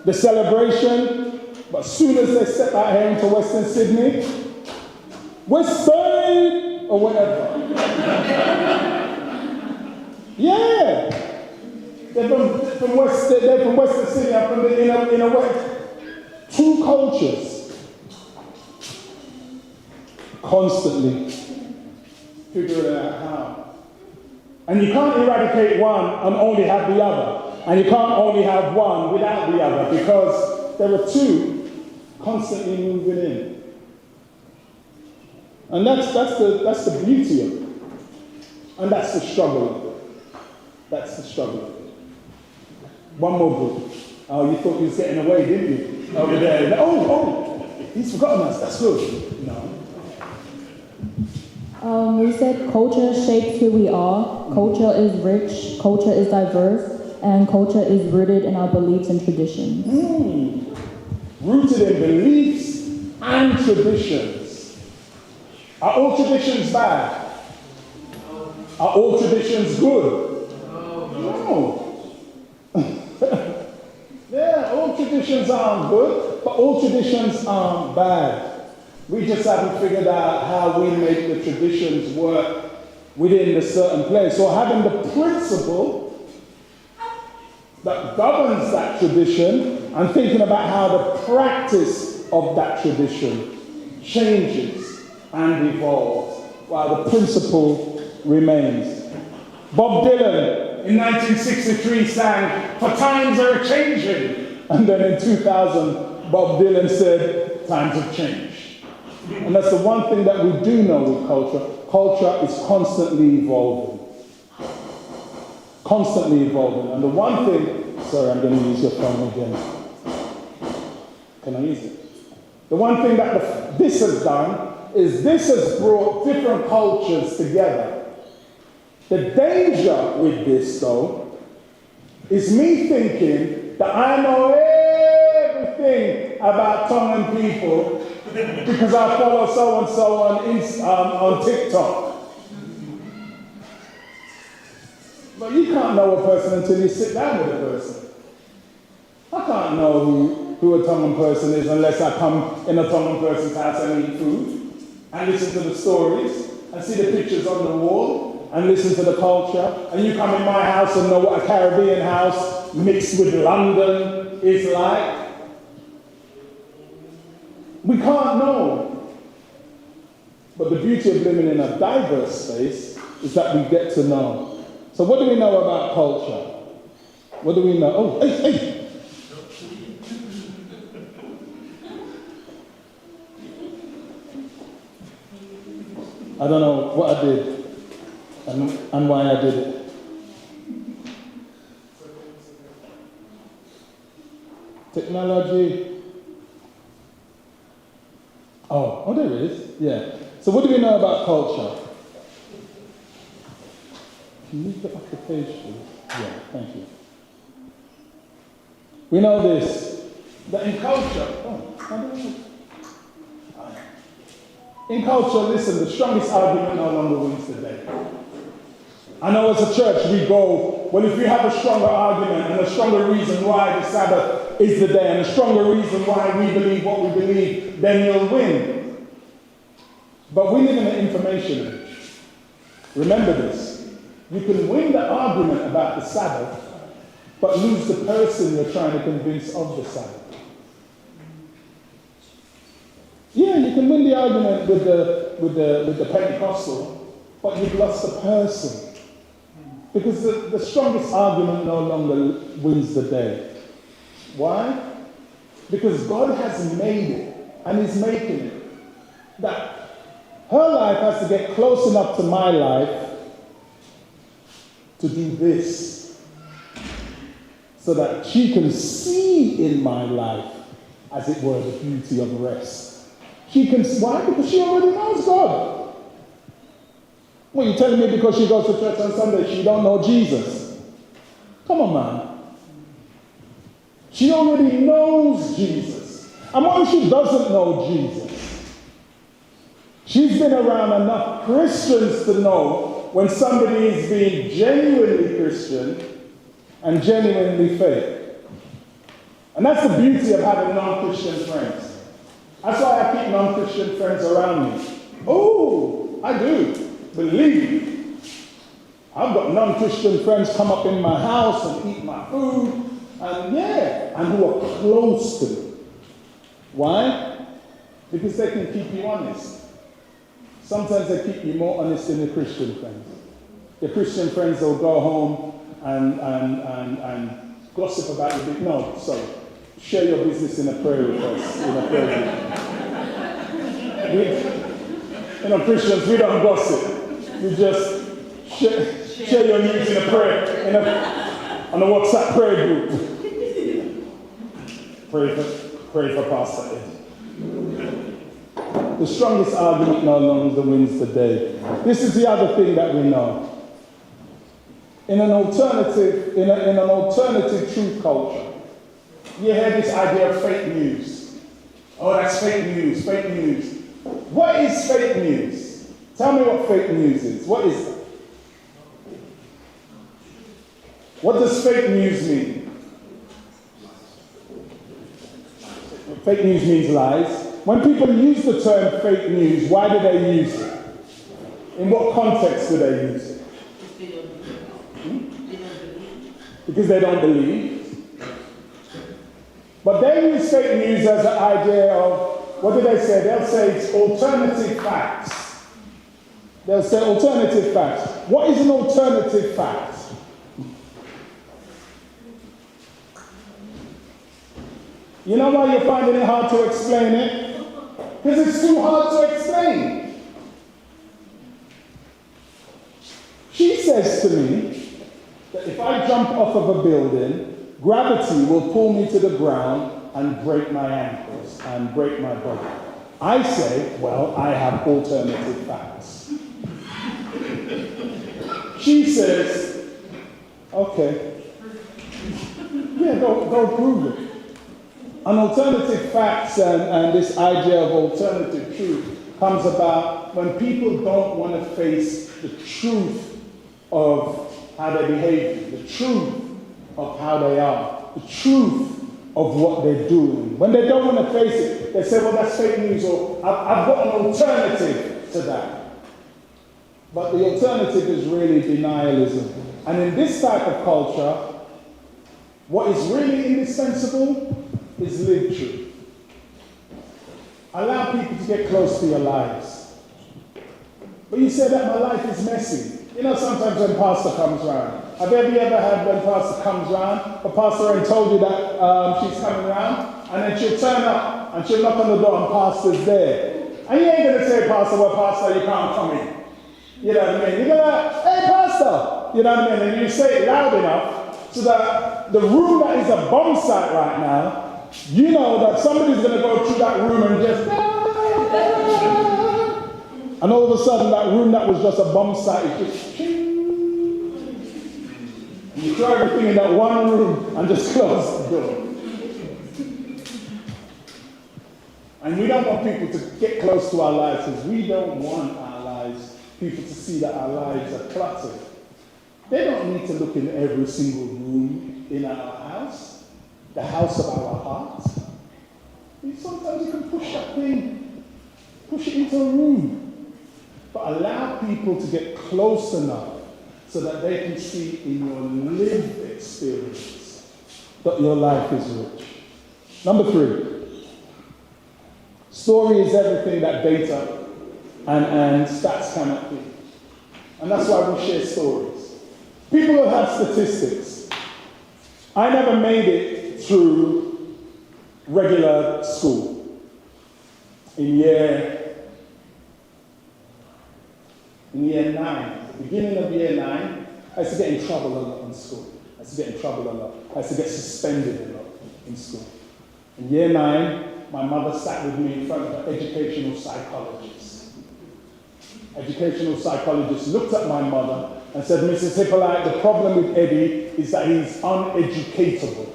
the celebration. But as soon as they step out here into Western Sydney, West Side or whatever. Yeah. They're from from Western Sydney, I'm from the inner West. Two cultures. Constantly figuring out how. And you can't eradicate one and only have the other. And you can't only have one without the other, because there are two constantly moving in. And that's the beauty of it. And that's the struggle of it. That's the struggle of it. One more book. Oh, you thought you was getting away, didn't you? Over there. Oh, he's forgotten us. That's good. No.
We said culture shapes who we are. Culture is rich, culture is diverse, and culture is rooted in our beliefs and traditions.
Rooted in beliefs and traditions. Are all traditions bad? Are all traditions good? No. Yeah, all traditions aren't good, but all traditions aren't bad. We just haven't figured out how we make the traditions work within a certain place. So having the principle that governs that tradition and thinking about how the practice of that tradition changes and evolves while the principle remains. Bob Dylan in 1963 sang, "For times are a-changing." And then in 2000, Bob Dylan said, "Times have changed." And that's the one thing that we do know with culture. Culture is constantly evolving. Constantly evolving. And the one thing, sorry, I'm going to use your phone again. Can I use it? The one thing that this has done is this has brought different cultures together. The danger with this, though, is me thinking that I know everything about Tongan people because I follow so-and-so on TikTok. But you can't know a person until you sit down with a person. I can't know who a Tongan person is unless I come in a Tongan person's house and eat food and listen to the stories and see the pictures on the wall and listen to the culture. And you come in my house and know what a Caribbean house mixed with London is like. We can't know. But the beauty of living in a diverse space is that we get to know. So what do we know about culture? What do we know? Oh, hey! I don't know what I did and why I did it. Technology. Oh, there it is. Yeah. So what do we know about culture? Can you move the occupation? Yeah, thank you. We know this, that in culture, in culture, listen, the strongest argument no longer wins the day. I know as a church we go, well, if you have a stronger argument and a stronger reason why the Sabbath is the day and a stronger reason why we believe what we believe, then you'll win. But we live in an information age. Remember this. You can win the argument about the Sabbath, but lose the person you're trying to convince of the Sabbath. Yeah, you can win the argument with the Pentecostal, but you've lost the person. Because the strongest argument no longer wins the day. Why? Because God has made it, and He's making it, that her life has to get close enough to my life to do this, so that she can see in my life, as it were, the beauty of rest. She can, why? Because she already knows God. Well, you're telling me because she goes to church on Sunday, she don't know Jesus? Come on, man. She already knows Jesus. And what if she doesn't know Jesus? She's been around enough Christians to know when somebody is being genuinely Christian and genuinely fake. And that's the beauty of having non-Christian friends. That's why I keep non-Christian friends around me. Oh, I do. Believe me. I've got non-Christian friends come up in my house and eat my food, and who are close to me. Why? Because they can keep you honest. Sometimes they keep you more honest than your Christian friends. Your Christian friends will go home and gossip about your business. No, sorry. Share your business in a prayer request. Christians, we don't gossip. We just share your news in a prayer, on a WhatsApp prayer group. Pray for Pastor Ed. The strongest argument no longer wins the day. This is the other thing that we know. In an alternative truth culture, you hear this idea of fake news. Oh, that's fake news, fake news. What is fake news? Tell me what fake news is. What is that? What does fake news mean? Fake news means lies. When people use the term fake news, why do they use it? In what context do they use it? Because they don't believe. But they use fake news as an idea of, what do they say? They'll say it's alternative facts. They'll say alternative facts. What is an alternative fact? You know why you're finding it hard to explain it? Because it's too hard to explain. She says to me that if I jump off of a building, gravity will pull me to the ground and break my ankles and break my body. I say, well, I have alternative facts. She says, okay, yeah, go prove it. An alternative facts and this idea of alternative truth comes about when people don't want to face the truth of how they behave, the truth of how they are, the truth of what they're doing. When they don't want to face it, they say, well, that's fake news, or I've got an alternative to that. But the alternative is really denialism. And in this type of culture, what is really indispensable is live truth. Allow people to get close to your lives. But you say that my life is messy. You know, sometimes when pastor comes round, have you ever had when pastor comes round, the pastor already told you that she's coming round, and then she'll turn up and she'll knock on the door and pastor's there. And you ain't going to say, pastor, well, pastor, you can't come in. You know what I mean? You're going to, hey, pastor, you know what I mean? And you say it loud enough so that the room that is a bomb site right now, you know that somebody's going to go through that room and just, and all of a sudden that room that was just a bomb site is just, and you throw everything in that one room and just close the door. And we don't want people to get close to our lives because we don't want our lives, people to see that our lives are cluttered. They don't need to look in every single room in our house, the house of our hearts. Sometimes you can push that thing, push it into a room. But allow people to get close enough so that they can see in your lived experience that your life is rich. Number 3, story is everything that data and stats cannot be. And that's why we share stories. People will have statistics. I never made it through regular school. In year 9, the beginning of year 9, I used to get in trouble a lot in school. I used to get suspended a lot in school. In year 9, my mother sat with me in front of an educational psychologist. Educational psychologist looked at my mother and said, Mrs. Hippolyte, the problem with Eddie is that he's uneducatable.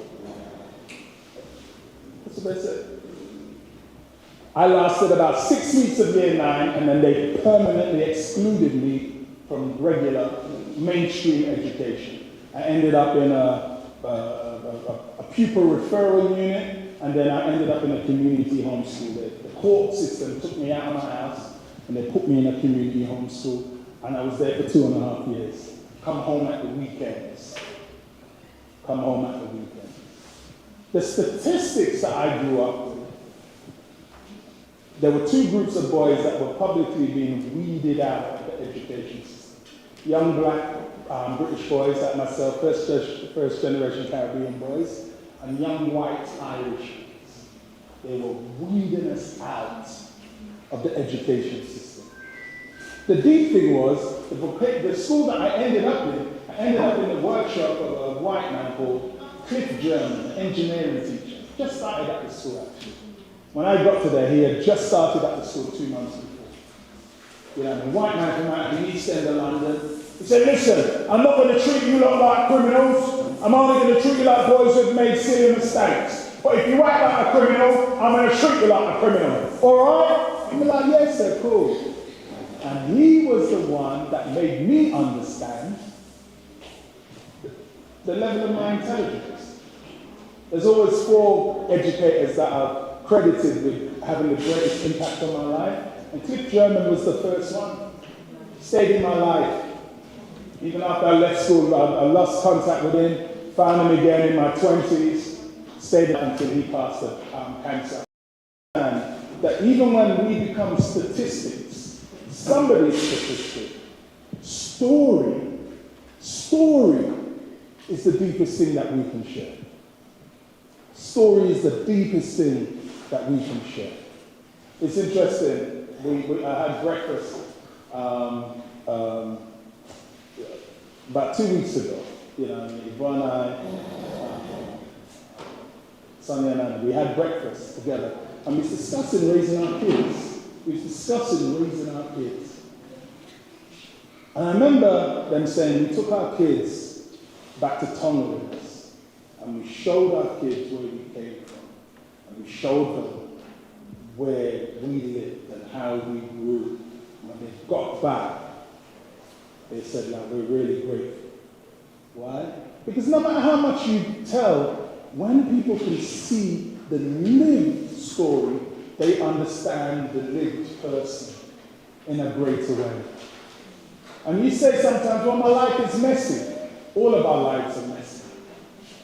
That's what they said. I lasted about 6 weeks of year 9, and then they permanently excluded me from regular mainstream education. I ended up in a pupil referral unit, and then I ended up in a community homeschool. The court system took me out of my house, and they put me in a community homeschool, and I was there for 2.5 years. come home at the weekends. Come home at the weekends. The statistics that I grew up with, there were two groups of boys that were publicly being weeded out of the education system. Young black British boys like myself, first generation Caribbean boys, and young white Irish boys. They were weeding us out of the education system. The deep thing was, the school that I ended up in the workshop of a white man called Cliff German, an engineering teacher. Just started at the school actually. When I got to there, he had just started at the school 2 months before. You know, the white man came out of the East End of London. He said, listen, I'm not going to treat you lot like criminals. I'm only going to treat you like boys who've made silly mistakes. But if you act like a criminal, I'm going to treat you like a criminal. All right? I'm like, yes, sir, cool. And he was the one that made me understand the level of my intelligence. There's always 4 educators that are credited with having the greatest impact on my life. And Cliff German was the first one. Stayed in my life. Even after I left school, I lost contact with him, found him again in my 20s, stayed until he passed of cancer. And that even when we become statistics, somebody's statistic, story is the deepest thing that we can share. Story is the deepest thing that we can share. It's interesting, I had breakfast about 2 weeks ago. You know, Yvonne and I, Sonia and I, we had breakfast together. And we was discussing raising our kids. And I remember them saying, we took our kids back to Tonga with us. And we showed our kids where we came from. And we showed them where we lived and how we grew. And when they got back, they said, like, we're really grateful. Why? Because no matter how much you tell, when people can see the lived story, they understand the lived person in a greater way. And you say sometimes, well, my life is messy. All of our lives are messy.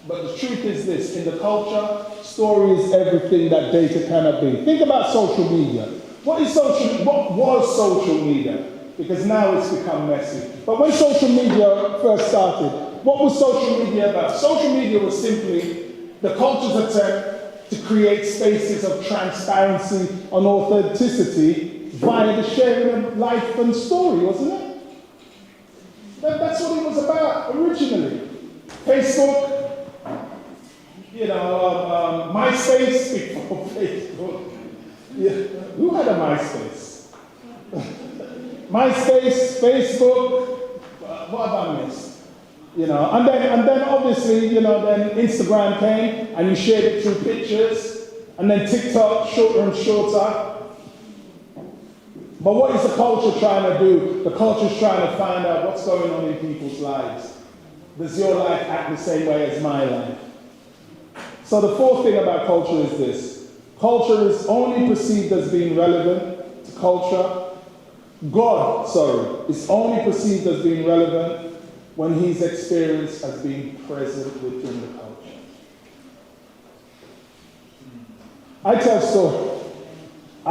But the truth is this, in the culture, story is everything that data cannot be. Think about social media. What was social media? Because now it's become messy. But when social media first started, what was social media about? Social media was simply the culture's attempt to create spaces of transparency and authenticity via the sharing of life and story, wasn't it? That's what it was about originally. Facebook, you know, MySpace before Facebook. Yeah. Who had a MySpace? MySpace, Facebook, what have I missed? You know, and then obviously, you know, then Instagram came and you shared it through pictures, and then TikTok, shorter and shorter. But what is the culture trying to do? The culture is trying to find out what's going on in people's lives. Does your life act the same way as my life? So the fourth thing about culture is this. Culture is only perceived as being relevant to culture. God, is only perceived as being relevant when he's experienced as being present within the culture. I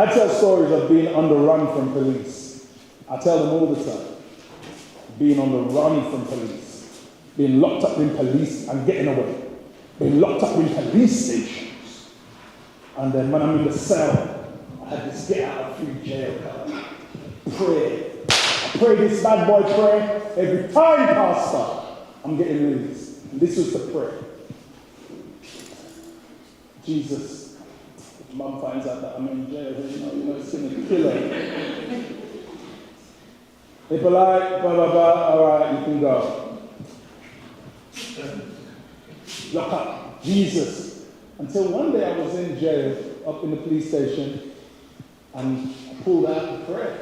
tell stories of being on the run from police. I tell them all the time. Being on the run from police. Being locked up in police and getting away. Being locked up in police stations. And then when I'm in the cell, I had this get out of free jail card. Pray. I pray this bad boy prayer every time, Pastor. I'm getting released. And this was the prayer. Jesus, if Mum finds out that I'm in jail, you know, it's going to kill her. They're polite, blah, blah, blah. All right, you can go. Lock up. Jesus. Until one day I was in jail, up in the police station, and I pulled out the prayer.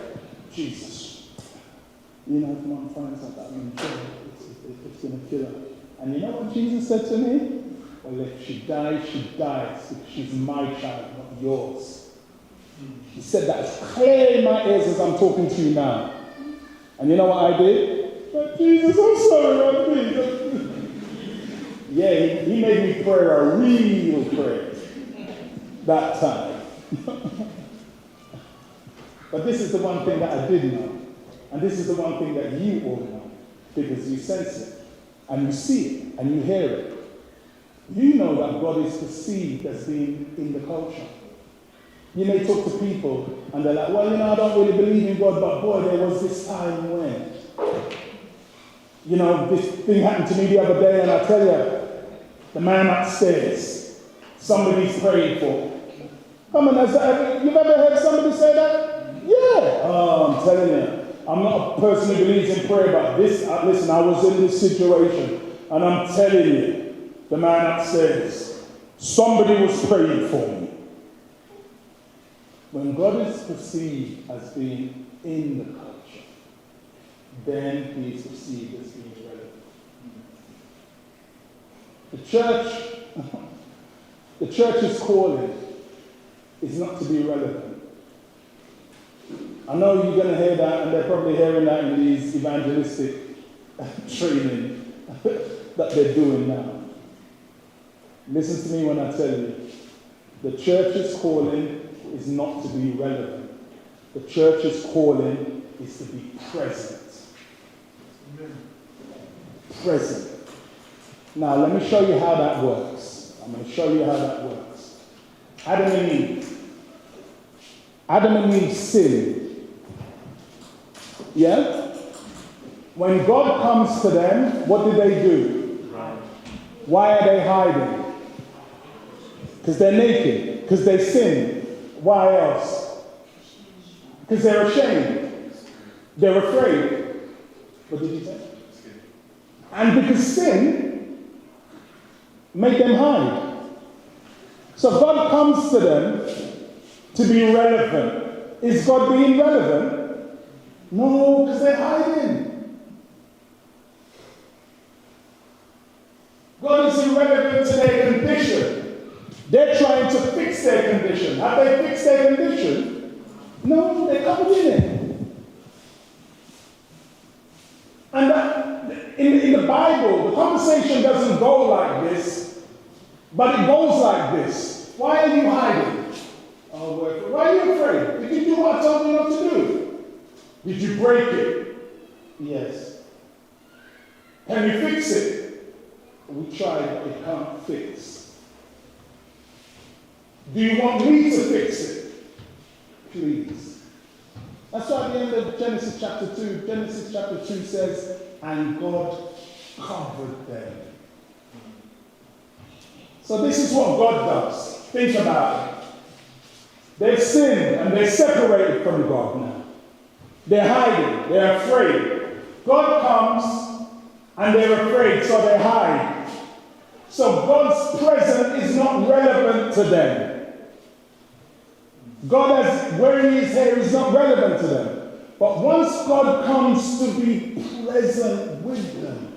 Jesus. You know, if Mum finds out that I'm in jail, it's going to kill her. And you know what Jesus said to me? Well, if she dies, she dies, because she's my child, not yours. He said that as clear in my ears as I'm talking to you now. And you know what I did? But Jesus, I'm sorry, Lord, please. Yeah, he made me pray a real prayer that time. But this is the one thing that I did know. And this is the one thing that you all know. Because you sense it. And you see it. And you hear it. You know that God is perceived as being in the culture. You may talk to people and they're like, well, you know, I don't really believe in God, but boy, there was this time when. You know, this thing happened to me the other day, and I tell you, the man upstairs, somebody's praying for. Come on, you've ever heard somebody say that? Yeah. Oh, I'm telling you, I'm not a person who believes in prayer, but this, listen, I was in this situation, and I'm telling you, the man upstairs, somebody was praying for me. When God is perceived as being in the culture, then he is perceived as being relevant. The church's calling is not to be relevant. I know you're going to hear that, and they're probably hearing that in these evangelistic training that they're doing now. Listen to me when I tell you, the church's calling is not to be relevant. The church's calling is to be present. Present. Now, let me show you how that works. I'm going to show you how that works. Adam and Eve sinned. Yeah? When God comes to them, what do they do? Right. Why are they hiding? Because they're naked. Because they sinned. Why else? Because they're ashamed. They're afraid. What did you say? And because sin made them hide. So God comes to them to be relevant. Is God being relevant? No, because they're hiding. God is irrelevant to their condition. They're trying to fix their condition. Have they fixed their condition? No, they're covered in it. And in the Bible, the conversation doesn't go like this, but it goes like this. Why are you hiding? Oh, why are you afraid? Did you do what I told you not to do? Did you break it? Yes. Can you fix it? We tried, but it can't fix. Do you want me to fix it? Please. That's why at the end of Genesis chapter 2, Genesis chapter 2 says, and God covered them. So this is what God does. Think about it. They've sinned and they're separated from God now. They're hiding. They're afraid. God comes and they're afraid, so they hide. So God's presence is not relevant to them. God has wearing his hair is not relevant to them. But once God comes to be present with them,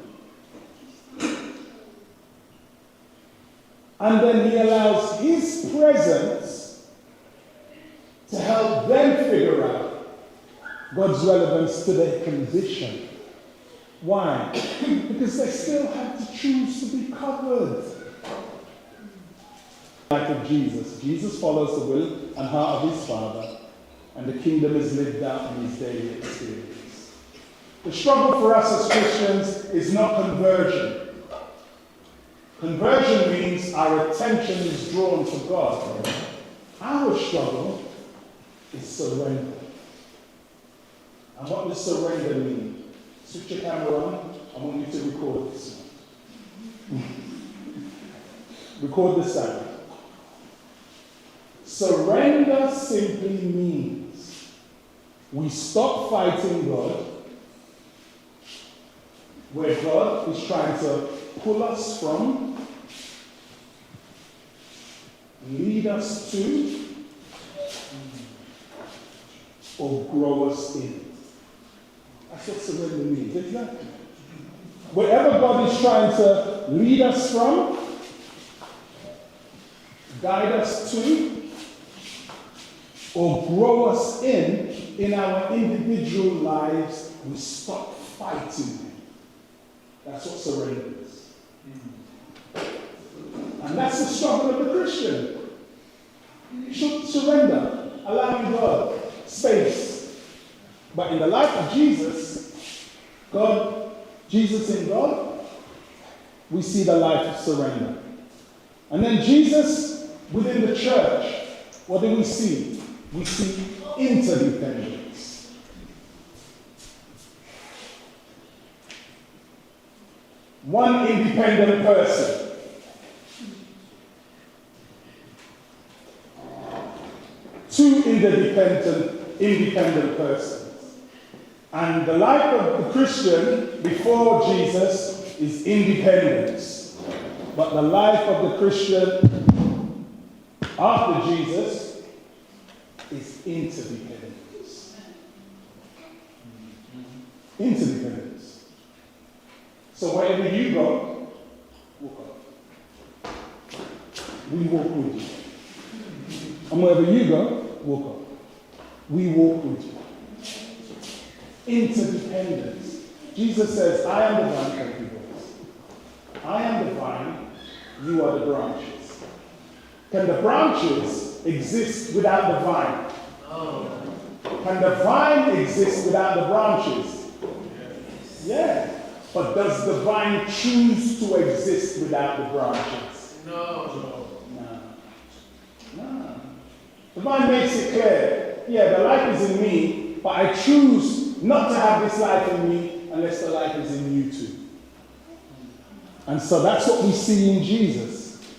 and then he allows his presence to help them figure out God's relevance to their condition. Why? Because they still have to choose to be covered. Like of Jesus. Jesus follows the will and heart of his Father, and the kingdom is lived out in his daily experience. The struggle for us as Christians is not conversion. Conversion means our attention is drawn to God. Our struggle is surrender. And what does surrender mean? Switch your camera on. I want you to record this one. Record the sound. Surrender simply means we stop fighting God, where God is trying to pull us from, lead us to, or grow us in. That's what surrender means, exactly. Wherever God is trying to lead us from, guide us to, or grow us in our individual lives, we stop fighting him. That's what surrender is. And that's the struggle of the Christian. You should surrender, allowing God space. But in the life of Jesus, Jesus in God, we see the life of surrender. And then Jesus within the church, what do we see? We see interdependence. One independent person. Two independent persons. And the life of the Christian before Jesus is independence. But the life of the Christian after Jesus is interdependence. Interdependence. So wherever you go, walk up. We walk with you. And wherever you go, walk up. We walk with you. Interdependence. Jesus says, I am the vine, thank you, boys. I am the vine, you are the branches. Can the branches exist without the vine? No. Can the vine exist without the branches? Yeah. But does the vine choose to exist without the branches? No. The vine makes it clear, yeah, the life is in me, but I choose not to have this life in me unless the life is in you too. And so that's what we see in Jesus.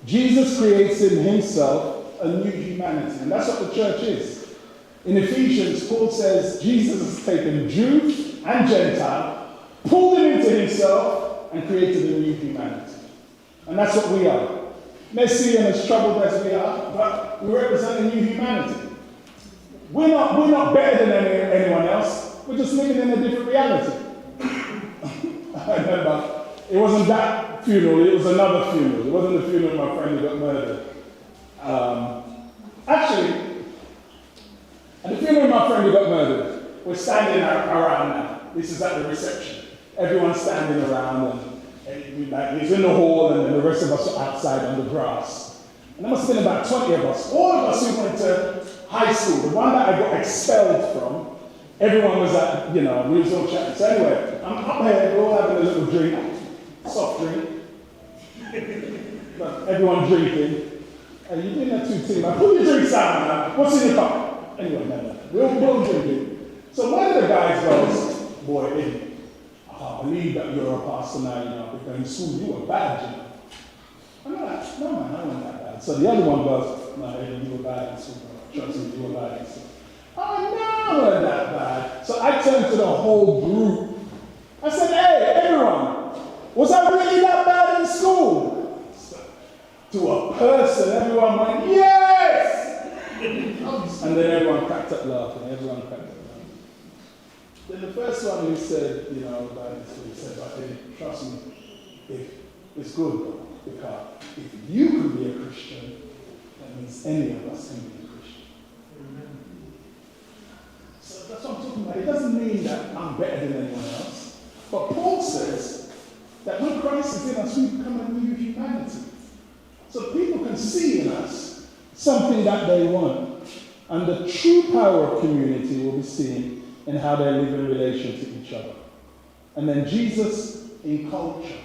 Jesus creates in himself a new humanity, and that's what the church is. In Ephesians, Paul says Jesus has taken Jew and Gentile, pulled them into himself, and created a new humanity. And that's what we are. Messy and as troubled as we are, but we represent a new humanity. We're not better than anyone else. We're just living in a different reality. I remember, it wasn't that funeral, it was another funeral. It wasn't the funeral of my friend who got murdered. Actually, at the funeral of my friend who got murdered, we're standing around now. This is at the reception. Everyone's standing around, and he's in the hall, and then the rest of us are outside on the grass. And there must have been about 20 of us. All of us who went to high school, the one that I got expelled from, everyone was at, we was all chatting. So anyway, I'm up here, we're all having a little drink, soft drink. But everyone drinking. Hey, you're doing that too, Tim. Put your drinks down now. What's in your cup? Anyway, no. We're all drinking. So one of the guys goes, boy, Eddie, I believe that you're a pastor now, because in school you were bad, I'm like, no man, I wasn't that bad. So the other one goes, no, Eddie, you were bad in school. Trust me, you were bad in school. Oh no, I wasn't that bad. So I turned to the whole group. I said, hey, everyone, was I really that bad in school? So, to a person, everyone went, yes! And then everyone cracked up laughing. Then the first one who said, about this, he said, trust me, if it's good, because if you can be a Christian, that means any of us can be a Christian. Amen. So that's what I'm talking about. It doesn't mean that I'm better than anyone else. But Paul says that when Christ is in us, we become a new humanity. So people can see in us something that they want. And the true power of community will be seen in how they live in relation to each other. And then Jesus in culture.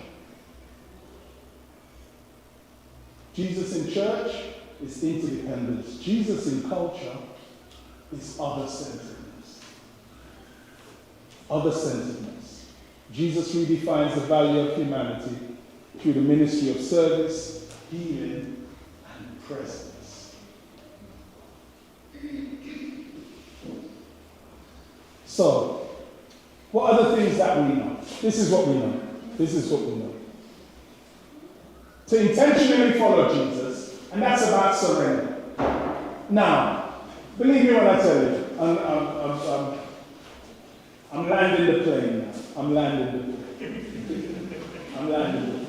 Jesus in church is interdependence. Jesus in culture is other-centeredness. Other-centeredness. Jesus redefines the value of humanity through the ministry of service, healing, and presence. So, what are the things that we know? This is what we know. To intentionally follow Jesus, and that's about surrender. Now, believe me when I tell you, I'm landing the plane now. I'm landing the plane.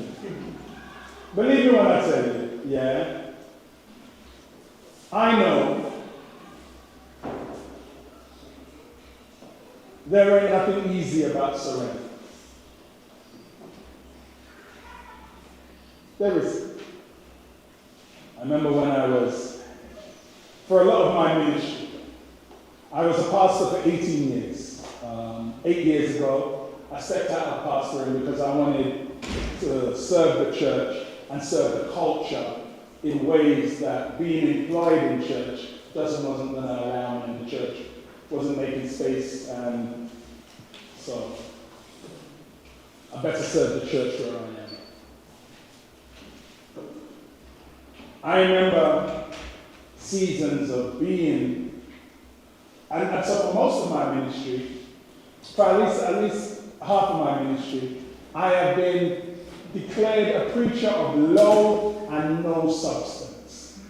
Believe me when I tell you, yeah? I know there ain't nothing easy about surrender. There is. I remember when for a lot of my ministry, I was a pastor for 18 years. 8 years ago, I stepped out of pastoring because I wanted to serve the church and serve the culture in ways that being employed in church wasn't going to allow me, and the church wasn't making space, and so I better serve the church where I am. I remember seasons of being, and so for most of my ministry, for at least half of my ministry, I have been declared a preacher of low and no substance.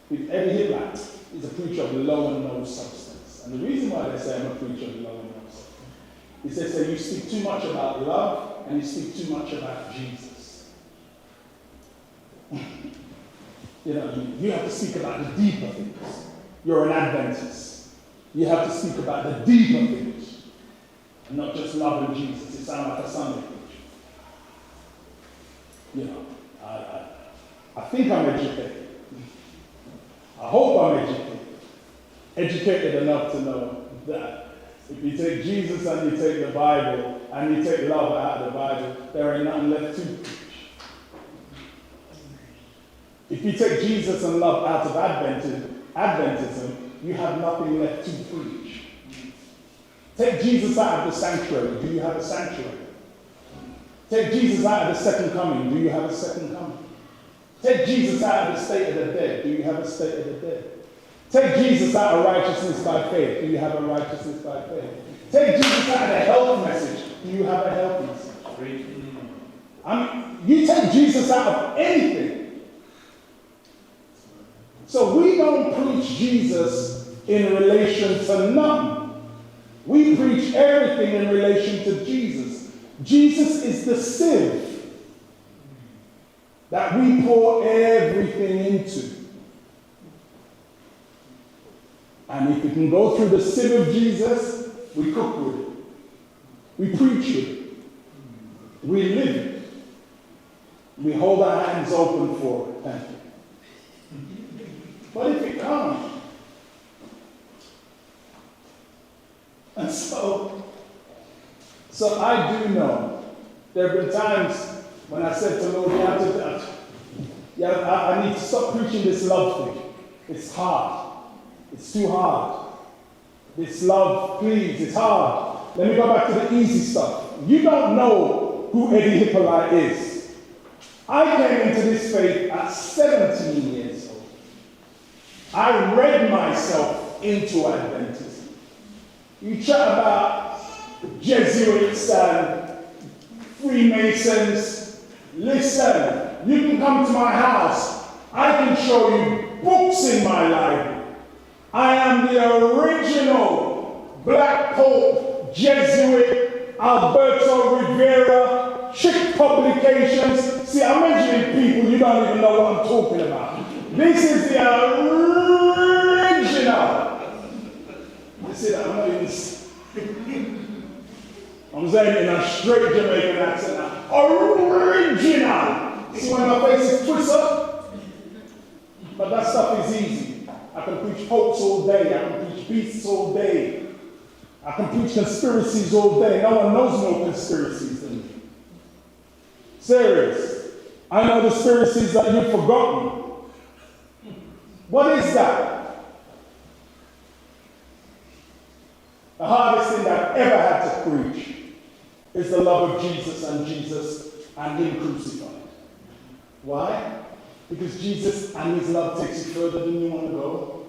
With Eddie Hitler, he's a preacher of low and no substance. And the reason why they say I'm a preacher of low and no substance is they say you speak too much about love and you speak too much about Jesus. You have to speak about the deeper things. You're an Adventist. You have to speak about the deeper things. And not just loving Jesus. It sounds like a Sunday preacher. I think I'm educated. I hope I'm educated. Educated enough to know that if you take Jesus and you take the Bible and you take love out of the Bible, there ain't nothing left to preach. If you take Jesus and love out of Adventism, you have nothing left to preach. Take Jesus out of the sanctuary. Do you have a sanctuary? Take Jesus out of the second coming. Do you have a second coming? Take Jesus out of the state of the dead. Do you have a state of the dead? Take Jesus out of righteousness by faith. Do you have a righteousness by faith? Take Jesus out of the health message. Do you have a health message? You take Jesus out of anything. So we don't preach Jesus in relation to nothing. We preach everything in relation to Jesus. Jesus is the sieve that we pour everything into. And if we can go through the sieve of Jesus, we cook with it. We preach with it. We live it. We hold our hands open for it. Thank you. But if it comes, and so I do know there have been times when I said to the Lord, I need to stop preaching this love thing. It's hard. It's too hard. This love, please, it's hard. Let me go back to the easy stuff. You don't know who Eddie Hippolyte is. I came into this faith at 17 years old. I read myself into Adventism. You chat about Jesuits and Freemasons. Listen, you can come to my house. I can show you books in my library. I am the original Black Pope Jesuit Alberto Rivera, Chick Publications. See, I'm mentioning people you don't even know what I'm talking about. This is the original. You see that? I'm saying it in a straight Jamaican accent now. Original. See when my face is twisted up? But that stuff is easy. I can preach popes all day. I can preach beasts all day. I can preach conspiracies all day. No one knows no conspiracies than me. Serious. I know the conspiracies that you've forgotten. What is that? The hardest thing I've ever had to preach is the love of Jesus and Him crucified. Why? Because Jesus and His love takes you further than you want to go,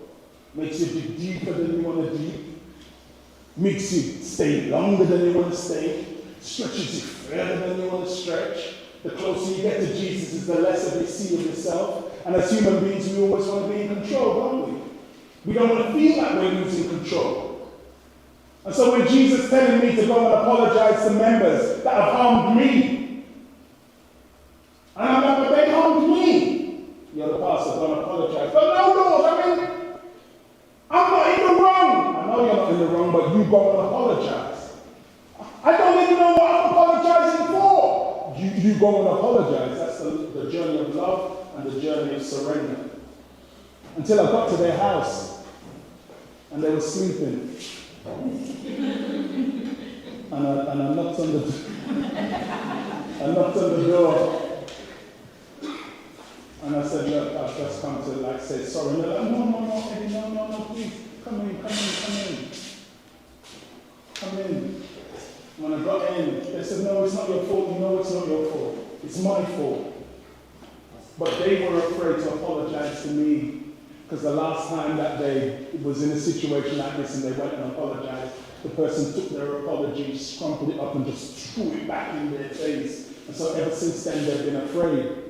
makes you dig deeper than you want to dig, makes you stay longer than you want to stay, stretches you further than you want to stretch. The closer you get to Jesus, the less of you see of yourself. And as human beings, we always want to be in control, don't we? We don't want to feel like we're losing control. And so when Jesus telling me to go and apologize to members that have harmed me, and I'm like, but they harmed me. You're the pastor, don't apologize. But no, Lord, I'm not in the wrong. I know you're not in the wrong, but you go and apologize. I don't even know what I'm apologizing for. You go and apologize. That's the the journey of love and the journey of surrender. Until I got to their house and they were sleeping. And I knocked on the door. And I said, look, I've just come to say sorry. And they're like, no, Eddie, no, please, come in. Come in. When I got in, they said, no, it's not your fault. You know it's not your fault. It's my fault. But they were afraid to apologize to me because the last time that they was in a situation like this and they went and apologized, the person took their apology, crumpled it up and just threw it back in their face. And so ever since then, they've been afraid.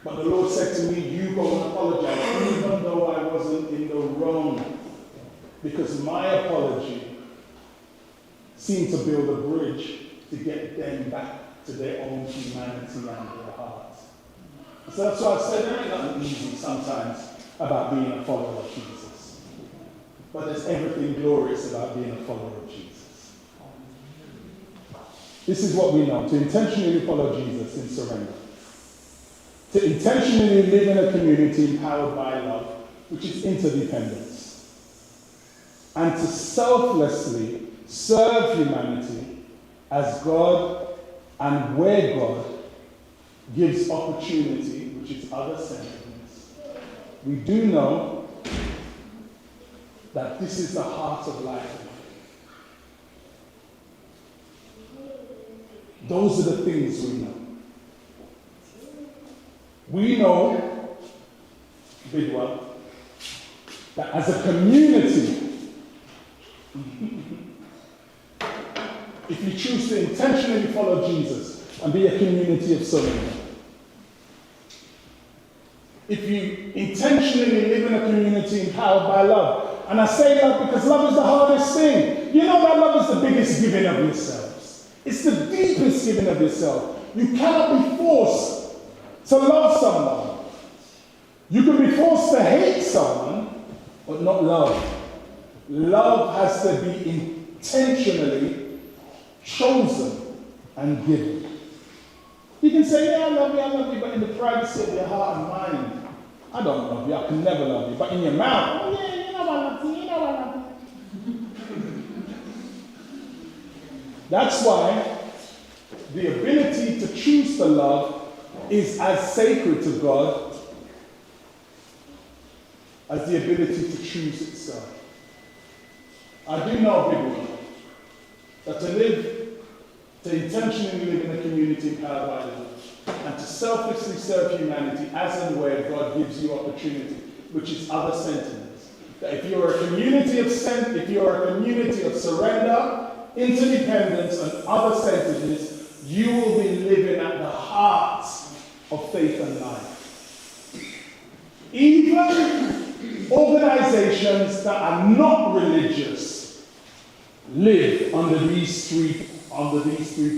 But the Lord said to me, you go and apologize, even though I wasn't in the wrong. Because my apology seemed to build a bridge to get them back to their own humanity and their hearts. So that's why I said there ain't nothing easy sometimes about being a follower of Jesus. But there's everything glorious about being a follower of Jesus. This is what we know, to intentionally follow Jesus in surrender. To intentionally live in a community empowered by love, which is interdependence. And to selflessly serve humanity as God and where God gives opportunity, which is other-centeredness. We do know that this is the heart of life. Those are the things we know. We know, big one, that as a community, if you choose to intentionally follow Jesus and be a community of surrender, if you intentionally live in a community empowered by love, and I say love because love is the hardest thing. You know that love is the biggest giving of yourselves. It's the deepest giving of yourself. You cannot be forced to love someone. You can be forced to hate someone, but not love. Love has to be intentionally chosen and given. You can say, yeah, I love you, but in the privacy of your heart and mind, I don't love you, I can never love you. But in your mouth, oh yeah, you know I love you. That's why the ability to choose to love is as sacred to God as the ability to choose itself. I do know, people, that to intentionally live in a community empowered by love, and to selflessly serve humanity as and where God gives you opportunity, which is other-centeredness. That if you're a community of surrender, interdependence, and other-centeredness, you will be living at the heart of faith and life. Even organizations that are not religious live under these three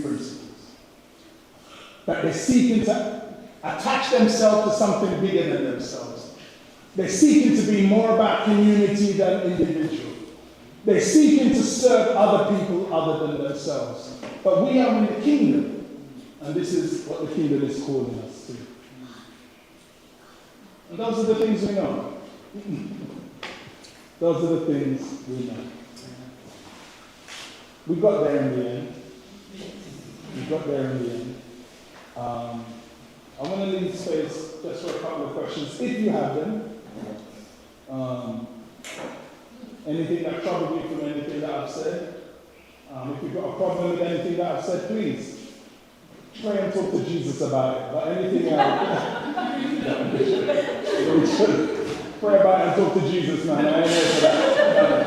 principles. That they're seeking to attach themselves to something bigger than themselves. They're seeking to be more about community than individual. They're seeking to serve other people other than themselves. But we are in the kingdom, and this is what the kingdom is calling us to. And those are the things we know. Those are the things we know. We got there in the end. I want to leave space just for a couple of questions, if you have them. Anything that troubled you from anything that I've said. If you've got a problem with anything that I've said, please try and talk to Jesus about it. But anything else, pray about it and talk to Jesus, man. I ain't here for that.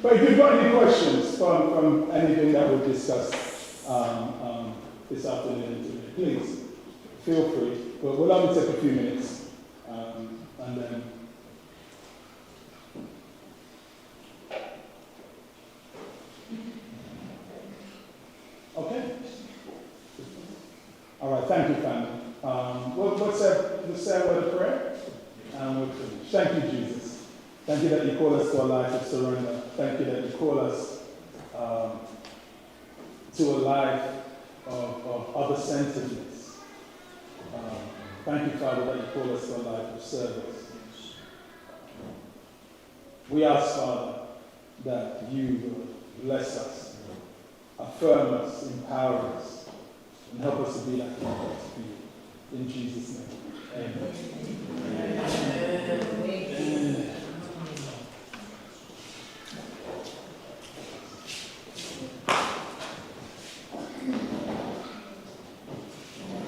But if you've got any questions from anything that we've discussed this afternoon today, please feel free. But we'll only take a few minutes, and then. Okay. All right. Thank you, family. Let's say a word of prayer, and we'll finish. Thank you, Jesus. Thank you that you call us to a life of surrender. Thank you that you call us to a life of other-centeredness. Thank you, Father, that you call us to a life of service. We ask, Father, that you will bless us, affirm us, empower us, and help us to be like you for you. In Jesus' name. Amen.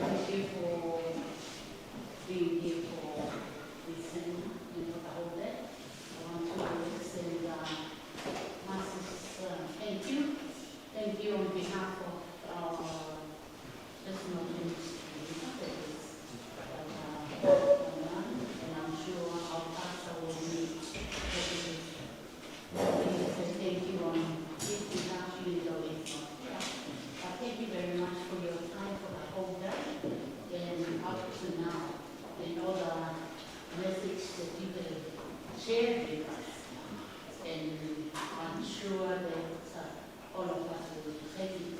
Thank you for being here for listening, the whole day. I want to send massive thank you. Thank you on behalf of our personal ministry. And I'm sure our pastor will be thank you on this behalf, you know it's not there. But thank you very much for your time for the whole day and up to now and all the message that you have shared with us. And I'm sure that all of us will take it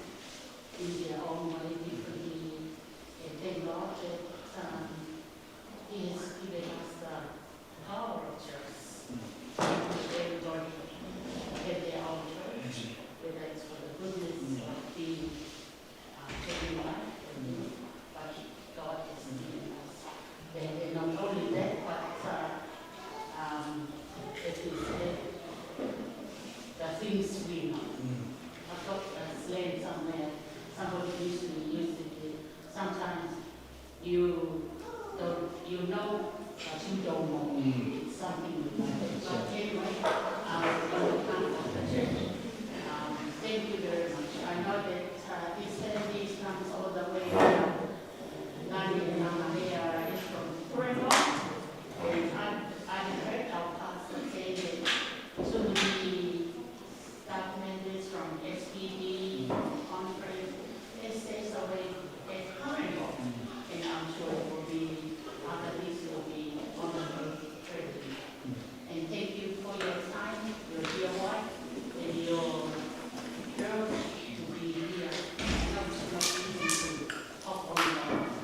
in their own way differently. And thank God that He has given us the power of church. Everybody have their own church, whether it's for the goodness of being taking life, but God has given us. And not only that, but as we said, the things we know. I've got a slang somewhere, somebody used to use it. Sometimes you know, but you don't know. It's something like that. But anyway, we'll come from the church. Thank you very much. I know that this Saturday comes all the way from Nani and Maria is from Pureblo. And I heard our pastor say that so many staff members from SPD conference, they stays away at Pureblo. And I'm sure it will be, after this will be on the road trip. And thank you for your time, your dear wife, and your girls to be here. I know it's not easy to hop on the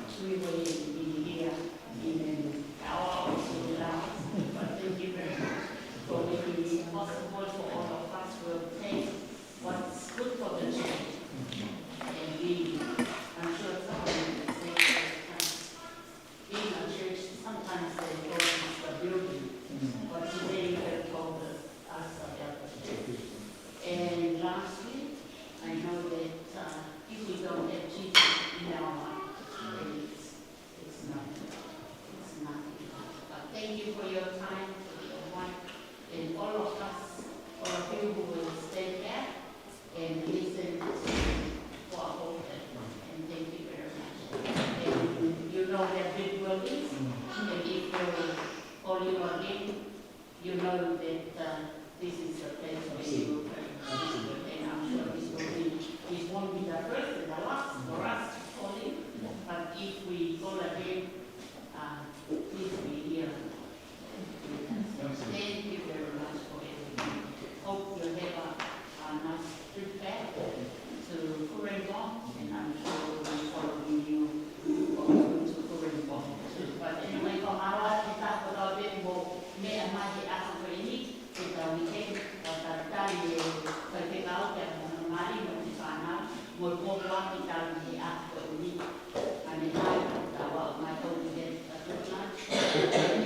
freeway and be here in an hour or so now. But thank you very much for making it possible for all of us to take what's good for the church. And I'm sure somebody will say that being a church, sometimes they go into the building, but today you have told us about the church. And lastly, I know that if we don't have Jesus in our life, it's nothing. It's nothing. But thank you for your time, for your wife, and all of us, all of you who will stay here and listen for a whole day. And thank you very much. And you know where big world is, and if you call you again, you know that this is the place where you will pray. And I'm sure this won't be the first and the last for us to call him. But if we call again, please be here. Thank you very much for everything. Hope you have a nice trip back to Pureblo, and I'm sure we'll be following you to Pureblo. But anyway, from our kita kalau dia mau mai akan ini kita weekend kita tadi kita yang mari di sana mau kita di aku ini. And I thought my home again a good lunch.